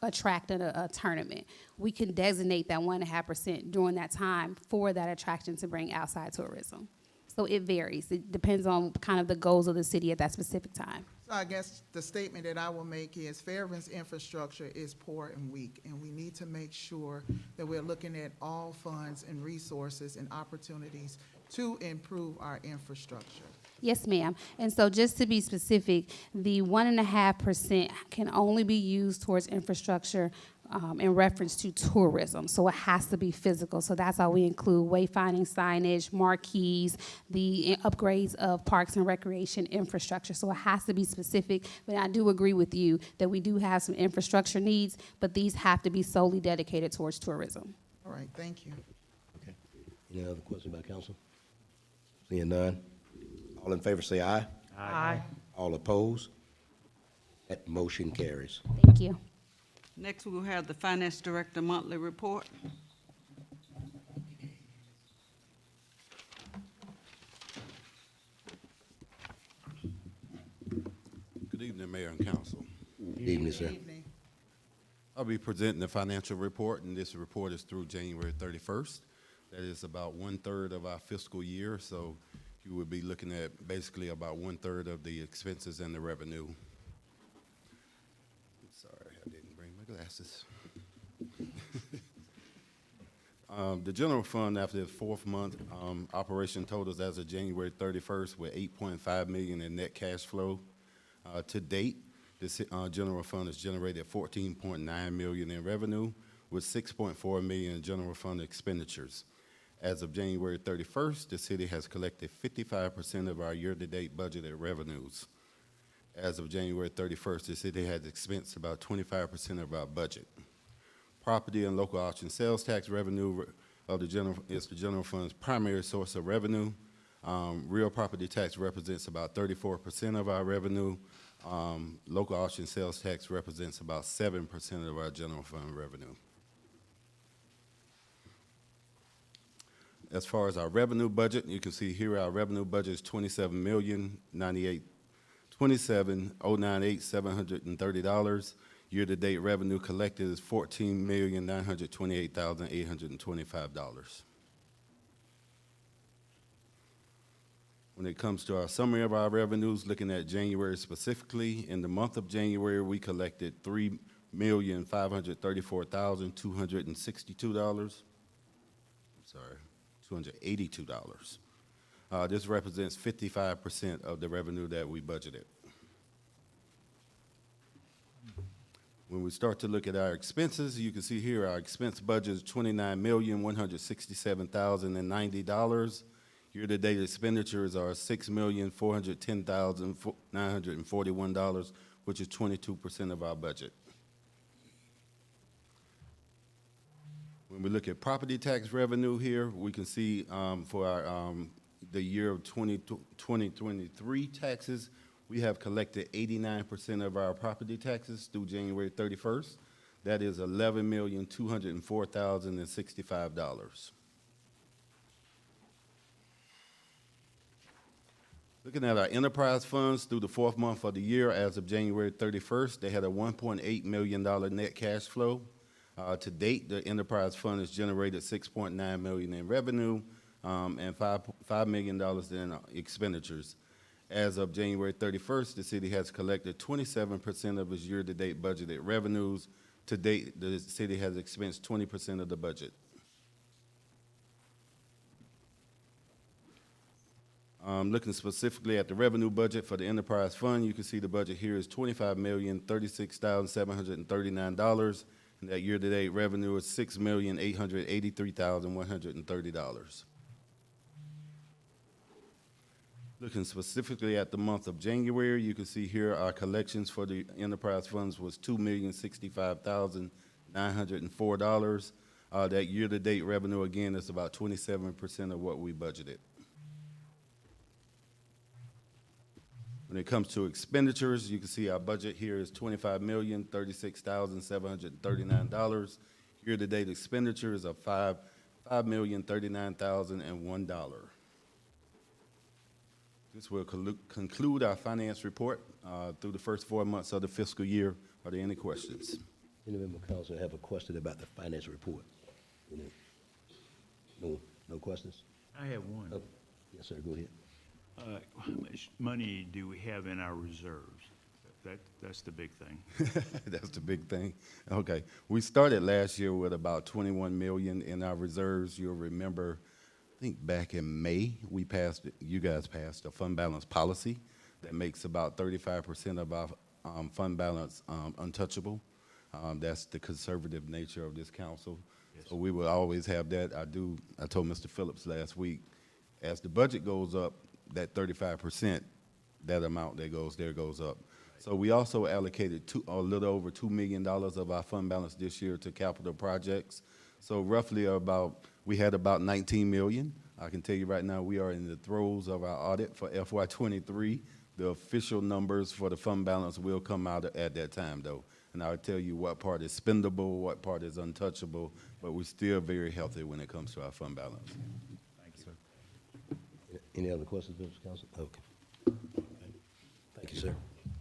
attract a tournament, we can designate that 1.5% during that time for that attraction to bring outside tourism. So it varies. It depends on kind of the goals of the city at that specific time. So I guess the statement that I will make is Fairburn's infrastructure is poor and weak, and we need to make sure that we're looking at all funds and resources and opportunities to improve our infrastructure. Yes, ma'am. And so just to be specific, the 1.5% can only be used towards infrastructure in reference to tourism. So it has to be physical. So that's how we include wayfinding signage, marquees, the upgrades of parks and recreation infrastructure. So it has to be specific, but I do agree with you that we do have some infrastructure needs, but these have to be solely dedicated towards tourism. All right, thank you. Okay. Any other questions by council? Seeing none. All in favor say aye. Aye. All opposed? That motion carries. Thank you. Next, we will have the Finance Director monthly report. Good evening, Mayor and Council. Good evening, sir. I'll be presenting the financial report, and this report is through January 31st. That is about 1/3 of our fiscal year, so you would be looking at basically about 1/3 of the expenses and the revenue. I'm sorry, I didn't bring my glasses. The general fund after the 4th month operation totals as of January 31st with $8.5 million in net cash flow. To date, this general fund has generated $14.9 million in revenue with $6.4 million in general fund expenditures. As of January 31st, the city has collected 55% of our year-to-date budgeted revenues. As of January 31st, the city has expensed about 25% of our budget. Property and local option sales tax revenue of the general fund's primary source of revenue. Real property tax represents about 34% of our revenue. Local option sales tax represents about 7% of our general fund revenue. As far as our revenue budget, you can see here our revenue budget is $27,098,730. Year-to-date revenue collected is $14,928,825. When it comes to our summary of our revenues, looking at January specifically, in the month of January, we collected $3,534,262. $282. This represents 55% of the revenue that we budgeted. When we start to look at our expenses, you can see here our expense budget is $29,167,090. Year-to-date expenditures are $6,410,941, which is 22% of our budget. When we look at property tax revenue here, we can see for our, the year of 2023 taxes, we have collected 89% of our property taxes through January 31st. That is $11,204,065. Looking at our enterprise funds through the 4th month of the year, as of January 31st, they had a $1.8 million net cash flow. To date, the enterprise fund has generated $6.9 million in revenue and $5 million in expenditures. As of January 31st, the city has collected 27% of its year-to-date budgeted revenues. To date, the city has expensed 20% of the budget. Looking specifically at the revenue budget for the enterprise fund, you can see the budget here is $25,036,739, and that year-to-date revenue is $6,883,130. Looking specifically at the month of January, you can see here our collections for the enterprise funds was $2,065,904. That year-to-date revenue, again, is about 27% of what we budgeted. When it comes to expenditures, you can see our budget here is $25,036,739. Year-to-date expenditures are $5,039,001. This will conclude our finance report through the first 4 months of the fiscal year. Are there any questions? Any member of council have a question about the financial report? No questions? I have one. Oh, yes, sir, go ahead. How much money do we have in our reserves? That's the big thing. That's the big thing. Okay. We started last year with about $21 million in our reserves. You'll remember, I think back in May, you guys passed a fund balance policy that makes about 35% of our fund balance untouchable. That's the conservative nature of this council. So we will always have that. I told Mr. Phillips last week, as the budget goes up, that 35%, that amount that goes there goes up. So we also allocated a little over $2 million of our fund balance this year to capital projects. So roughly we had about 19 million. I can tell you right now, we are in the throes of our audit for FY23. The official numbers for the fund balance will come out at that time, though. And I'll tell you what part is spendable, what part is untouchable, but we're still very healthy when it comes to our fund balance. Thank you, sir. Any other questions, members of council? Okay. Thank you, sir.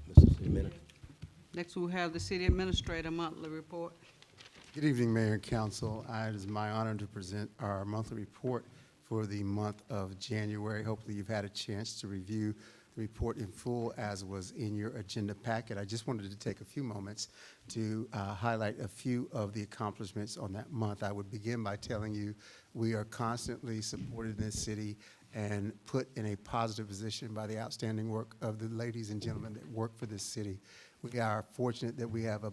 Mr. City Manager. Next, we'll have the city administrator monthly report. Good evening, Mayor and Council. It is my honor to present our monthly report for the month of January. Hopefully you've had a chance to review the report in full as was in your agenda packet. I just wanted to take a few moments to highlight a few of the accomplishments on that month. I would begin by telling you we are constantly supported in this city and put in a positive position by the outstanding work of the ladies and gentlemen that work for this city. We are fortunate that we have a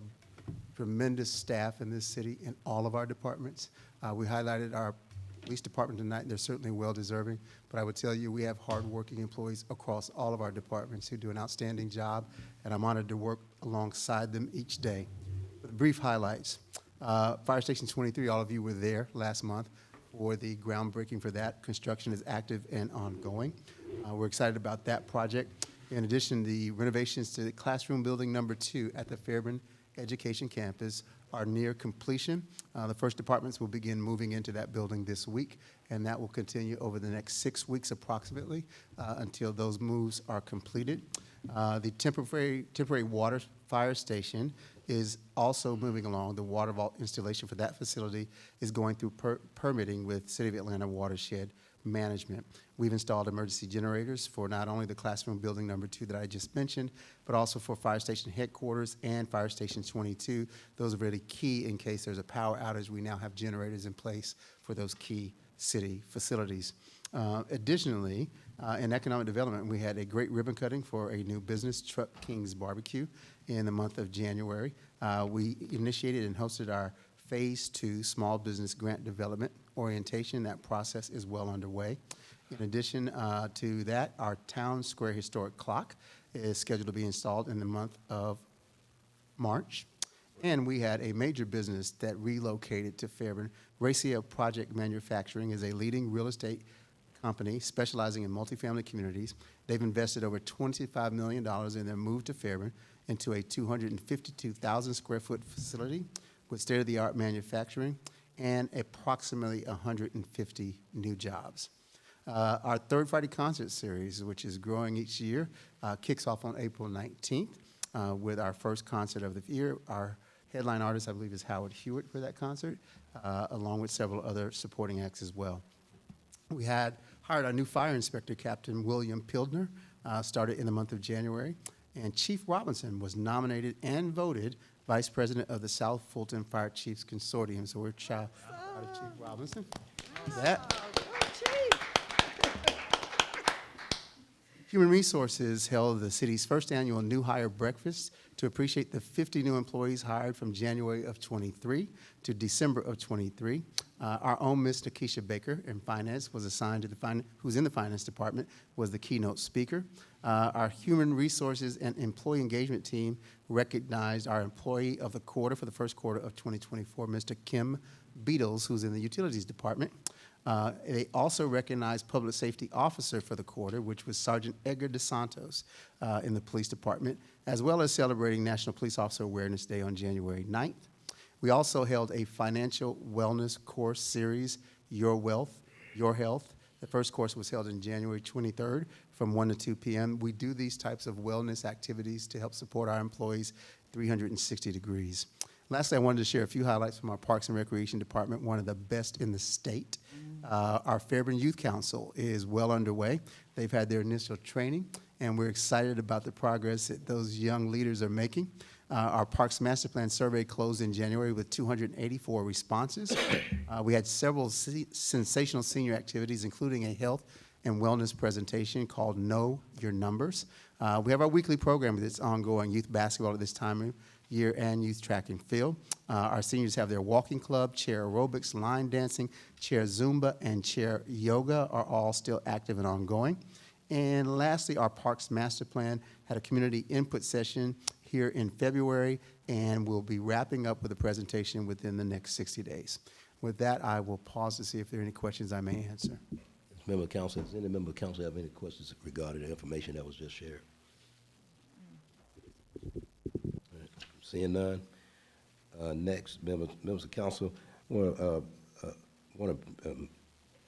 tremendous staff in this city in all of our departments. We highlighted our police department tonight, and they're certainly well-deserving, but I would tell you we have hardworking employees across all of our departments who do an outstanding job, and I'm honored to work alongside them each day. With brief highlights, Fire Station 23, all of you were there last month for the groundbreaking for that. Construction is active and ongoing. We're excited about that project. In addition, the renovations to the classroom building number 2 at the Fairburn Education Campus are near completion. The first departments will begin moving into that building this week, and that will continue over the next 6 weeks approximately until those moves are completed. The temporary water fire station is also moving along. The water vault installation for that facility is going through permitting with City of Atlanta Watershed Management. We've installed emergency generators for not only the classroom building number 2 that I just mentioned, but also for Fire Station Headquarters and Fire Station 22. Those are really key in case there's a power outage. We now have generators in place for those key city facilities. Additionally, in economic development, we had a great ribbon cutting for a new business, Truck King's Barbecue, in the month of January. We initiated and hosted our Phase 2 Small Business Grant Development Orientation. That process is well underway. In addition to that, our Town Square Historic Clock is scheduled to be installed in the month of March. And we had a major business that relocated to Fairburn. Racia Project Manufacturing is a leading real estate company specializing in multifamily communities. They've invested over $25 million in their move to Fairburn into a 252,000 square foot facility with state-of-the-art manufacturing and approximately 150 new jobs. Our third Friday concert series, which is growing each year, kicks off on April 19th with our first concert of the year. Our headline artist, I believe, is Howard Hewitt for that concert, along with several other supporting acts as well. We had hired our new fire inspector, Captain William Pildner, started in the month of January, and Chief Robinson was nominated and voted Vice President of the South Fulton Fire Chiefs Consortium. So we're proud of Chief Robinson. That. Human Resources held the city's first annual new hire breakfast to appreciate the 50 new employees hired from January of 23 to December of 23. Our own Ms. Nakisha Baker in finance was assigned to who's in the finance department, was the keynote speaker. Our Human Resources and Employee Engagement team recognized our employee of the quarter for the first quarter of 2024, Mr. Kim Beatles, who's in the utilities department. They also recognized Public Safety Officer for the quarter, which was Sergeant Edgar DeSantos in the police department, as well as celebrating National Police Officer Awareness Day on January 9th. We also held a financial wellness course series, Your Wealth, Your Health. The first course was held on January 23rd from 1 to 2 p.m. We do these types of wellness activities to help support our employees 360 degrees. Lastly, I wanted to share a few highlights from our Parks and Recreation Department, one of the best in the state. Our Fairburn Youth Council is well underway. They've had their initial training, and we're excited about the progress that those young leaders are making. Our Parks Master Plan survey closed in January with 284 responses. We had several sensational senior activities, including a health and wellness presentation called Know Your Numbers. We have our weekly program that's ongoing, youth basketball at this time year and youth track and field. Our seniors have their walking club, chair aerobics, line dancing, chair Zumba, and chair yoga are all still active and ongoing. And lastly, our Parks Master Plan had a community input session here in February, and we'll be wrapping up with a presentation within the next 60 days. With that, I will pause to see if there are any questions I may answer. Member of council, does any member of council have any questions regarding the information that was just shared? All right, seeing none. Next, members of council, in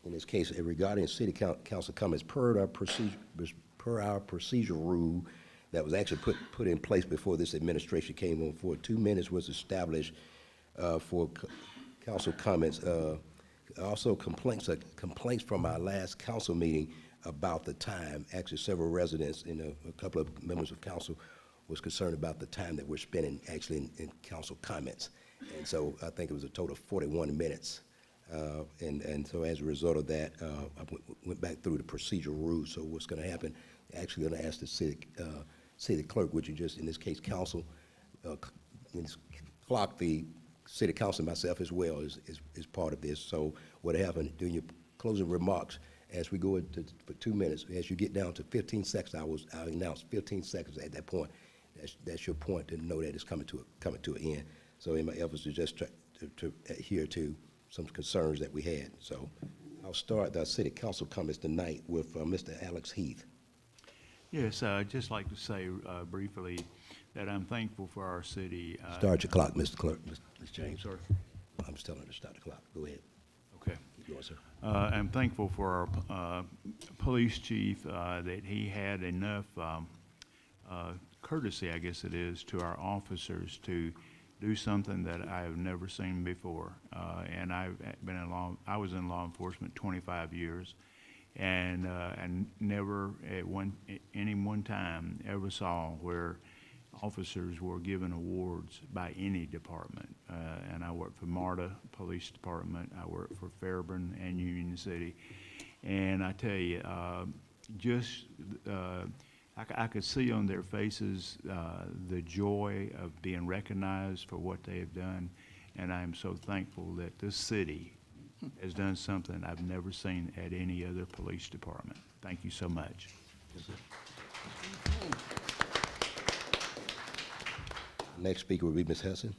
this case, regarding city council comments, per our procedure rule that was actually put in place before this administration came on board, 2 minutes was established for council comments. Also, complaints from our last council meeting about the time. Actually, several residents and a couple of members of council was concerned about the time that we're spending actually in council comments. And so I think it was a total of 41 minutes. And so as a result of that, I went back through the procedural rules. So what's going to happen, actually going to ask the city clerk, which is just, in this case, council, clock the city council and myself as well is part of this. So what happened during your closing remarks, as we go into for 2 minutes, as you get down to 15 seconds, I'll announce 15 seconds at that point. That's your point to know that it's coming to an end. So in my efforts to just try to adhere to some concerns that we had. So I'll start the city council comments tonight with Mr. Alex Heath. Yes, I'd just like to say briefly that I'm thankful for our city. Start your clock, Mr. Clerk, Mr. James. Sorry. I'm just telling her to start the clock. Go ahead. Okay. Keep going, sir. I'm thankful for our police chief that he had enough courtesy, I guess it is, to our officers to do something that I have never seen before. And I was in law enforcement 25 years, and never at any one time ever saw where officers were given awards by any department. And I worked for MARTA Police Department, I worked for Fairburn and Union City. And I tell you, I could see on their faces the joy of being recognized for what they have done. And I am so thankful that this city has done something I've never seen at any other police department. Thank you so much. Next speaker will be Ms. Hessen.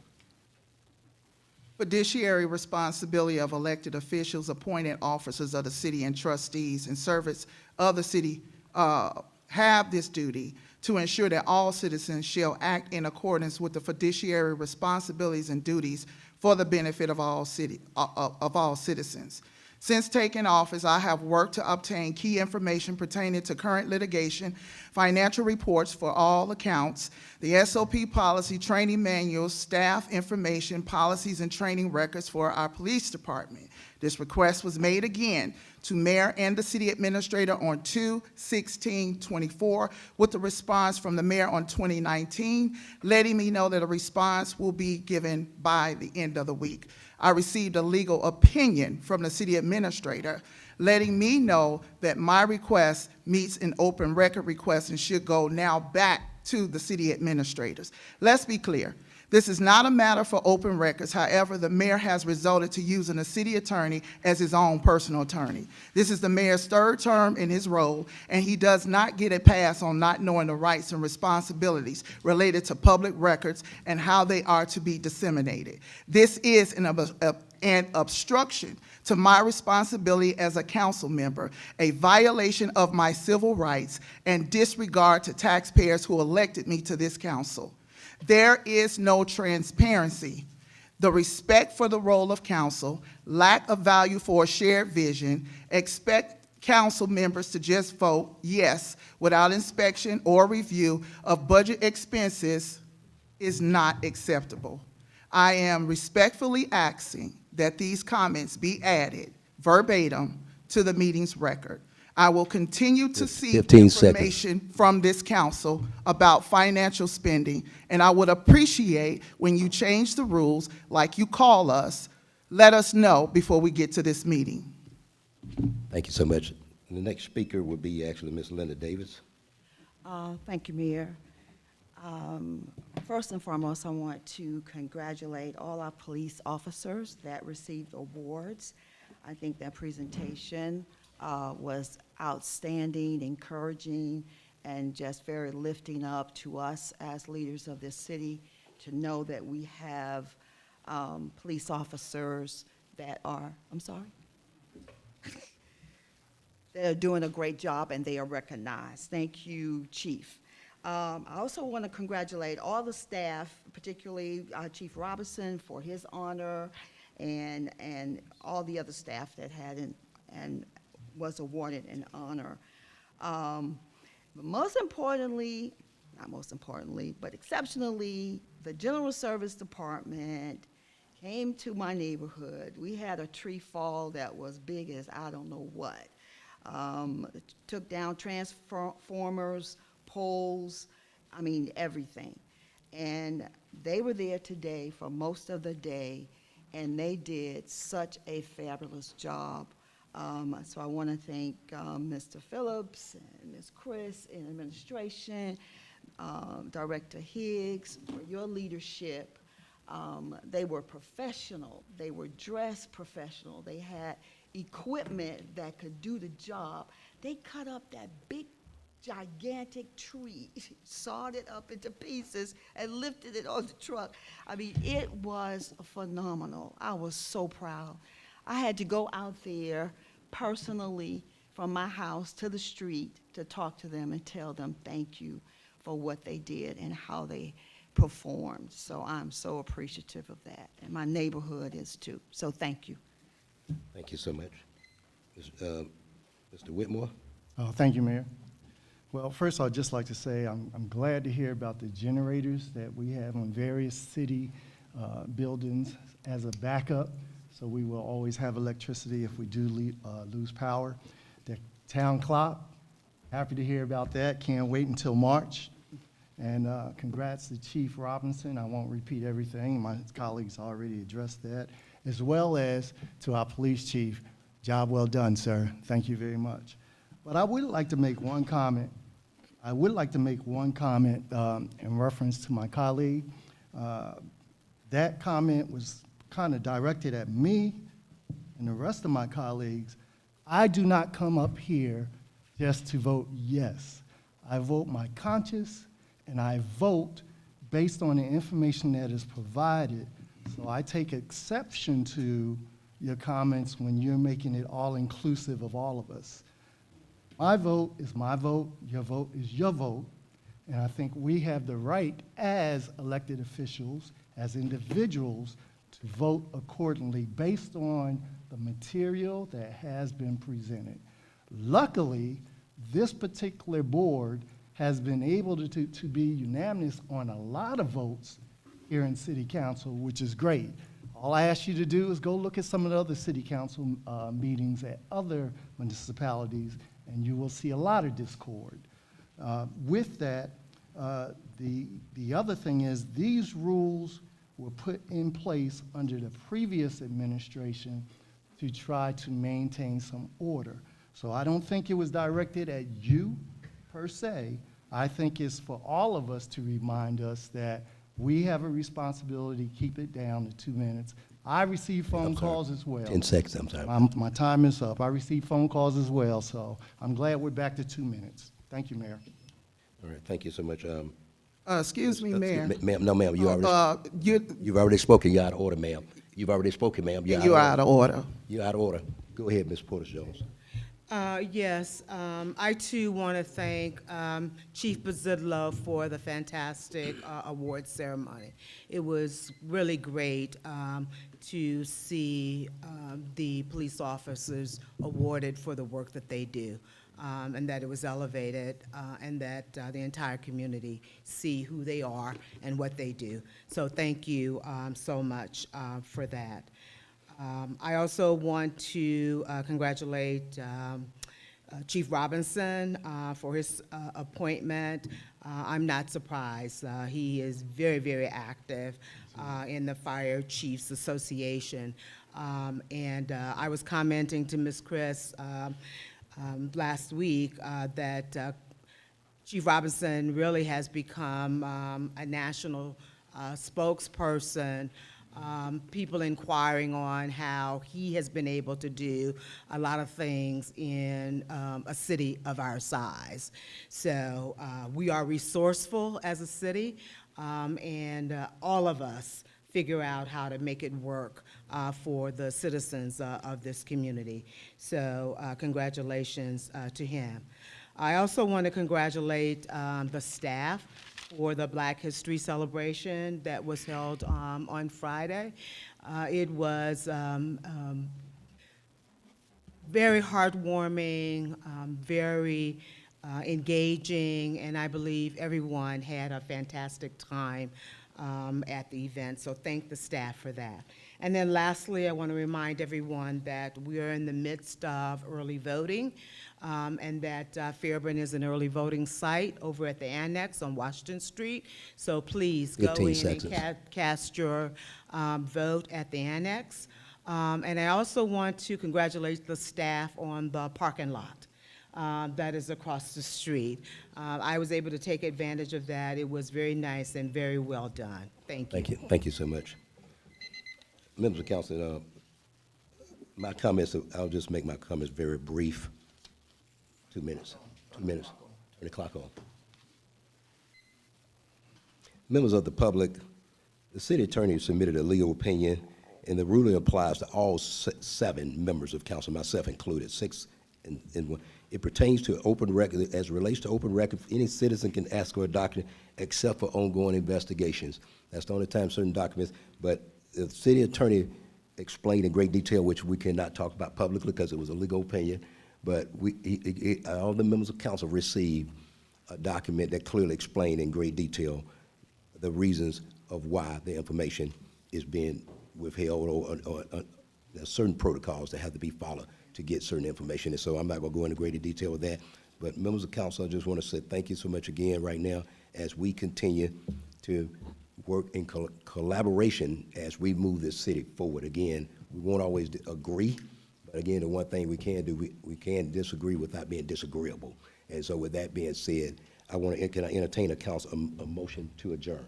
Fiduciary responsibility of elected officials, appointed officers of the city, and trustees in service of the city have this duty to ensure that all citizens shall act in accordance with the fiduciary responsibilities and duties for the benefit of all citizens. Since taking office, I have worked to obtain key information pertaining to current litigation, financial reports for all accounts, the SOP policy, training manuals, staff information, policies, and training records for our police department. This request was made again to mayor and the city administrator on 2/16/24 with a response from the mayor on 2019, letting me know that a response will be given by the end of the week. I received a legal opinion from the city administrator letting me know that my request meets an open record request and should go now back to the city administrators. Let's be clear. This is not a matter for open records. However, the mayor has resorted to using a city attorney as his own personal attorney. This is the mayor's third term in his role, and he does not get a pass on not knowing the rights and responsibilities related to public records and how they are to be disseminated. This is an obstruction to my responsibility as a council member, a violation of my civil rights, and disregard to taxpayers who elected me to this council. There is no transparency. The respect for the role of council, lack of value for a shared vision, expect council members to just vote yes without inspection or review of budget expenses is not acceptable. I am respectfully asking that these comments be added verbatim to the meeting's record. I will continue to seek information from this council about financial spending, and I would appreciate when you change the rules, like you call us, let us know before we get to this meeting. Thank you so much. The next speaker will be actually Ms. Linda Davis. Thank you, Mayor. First and foremost, I want to congratulate all our police officers that received awards. I think that presentation was outstanding, encouraging, and just very lifting up to us as leaders of this city to know that we have police officers that are, I'm sorry? They're doing a great job and they are recognized. Thank you, Chief. I also want to congratulate all the staff, particularly Chief Robinson for his honor and all the other staff that had and was awarded an honor. But most importantly, not most importantly, but exceptionally, the General Service Department came to my neighborhood. We had a tree fall that was big as I don't know what. Took down transformers, poles, I mean, everything. And they were there today for most of the day, and they did such a fabulous job. So I want to thank Mr. Phillips and Ms. Chris and administration, Director Higgs for your leadership. They were professional. They were dressed professional. They had equipment that could do the job. They cut up that big gigantic tree, sawed it up into pieces, and lifted it on the truck. I mean, it was phenomenal. I was so proud. I had to go out there personally from my house to the street to talk to them and tell them thank you for what they did and how they performed. So I'm so appreciative of that, and my neighborhood is too. So thank you. Thank you so much. Mr. Whitmore? Thank you, Mayor. Well, first, I'd just like to say I'm glad to hear about the generators that we have on various city buildings as a backup, so we will always have electricity if we do lose power. The town clock, happy to hear about that. Can't wait until March. And congrats to Chief Robinson. I won't repeat everything. My colleagues already addressed that, as well as to our police chief. Job well done, sir. Thank you very much. But I would like to make one comment. In reference to my colleague. That comment was kind of directed at me and the rest of my colleagues. I do not come up here just to vote yes. I vote my conscience, and I vote based on the information that is provided. So I take exception to your comments when you're making it all inclusive of all of us. My vote is my vote, your vote is your vote, and I think we have the right as elected officials, as individuals, to vote accordingly based on the material that has been presented. Luckily, this particular board has been able to be unanimous on a lot of votes here in City Council, which is great. All I ask you to do is go look at some of the other City Council meetings at other municipalities, and you will see a lot of discord. With that, the other thing is these rules were put in place under the previous administration to try to maintain some order. So I don't think it was directed at you per se. I think it's for all of us to remind us that we have a responsibility to keep it down to 2 minutes. I receive phone calls as well. 10 seconds, I'm sorry. My time is up. I receive phone calls as well, so I'm glad we're back to 2 minutes. Thank you, Mayor. All right, thank you so much. Excuse me, Mayor. Ma'am, no, ma'am, you've already spoken. You're out of order, ma'am. You've already spoken, ma'am. You're out of order. You're out of order. Go ahead, Ms. Porter-Jones. Yes, I too want to thank Chief Bazidlo for the fantastic award ceremony. It was really great to see the police officers awarded for the work that they do, and that it was elevated, and that the entire community see who they are and what they do. So thank you so much for that. I also want to congratulate Chief Robinson for his appointment. I'm not surprised. He is very, very active in the Fire Chiefs Association. And I was commenting to Ms. Chris last week that Chief Robinson really has become a national spokesperson. People inquiring on how he has been able to do a lot of things in a city of our size. So we are resourceful as a city, and all of us figure out how to make it work for the citizens of this community. So congratulations to him. I also want to congratulate the staff for the Black History Celebration that was held on Friday. It was very heartwarming, very engaging, and I believe everyone had a fantastic time at the event, so thank the staff for that. And then lastly, I want to remind everyone that we are in the midst of early voting, and that Fairburn is an early voting site over at the Annex on Washington Street. So please go 15 in seconds. and cast your vote at the Annex. And I also want to congratulate the staff on the parking lot that is across the street. I was able to take advantage of that. It was very nice and very well done. Thank you. Thank you. Thank you so much. Members of council, my comments, I'll just make my comments very brief. 2 minutes. 2 minutes. Turn the clock on. Members of the public, the city attorney submitted a legal opinion, and the ruling applies to all 7 members of council, myself included, 6 in one. It pertains to open record, as it relates to open record, any citizen can ask for a document except for ongoing investigations. That's the only time certain documents, but the city attorney explained in great detail, which we cannot talk about publicly because it was a legal opinion, but all the members of council received a document that clearly explained in great detail the reasons of why the information is being withheld, or there's certain protocols that have to be followed to get certain information. And so I'm not going to go into greater detail with that. But members of council, I just want to say thank you so much again right now as we continue to work in collaboration as we move this city forward. Again, we won't always agree, but again, the one thing we can do, we can disagree without being disagreeable. And so with that being said, can I entertain a motion to adjourn?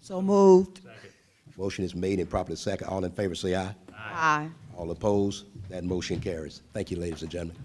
So moved. Motion is made and properly second. All in favor say aye. Aye. All opposed? That motion carries. Thank you, ladies and gentlemen.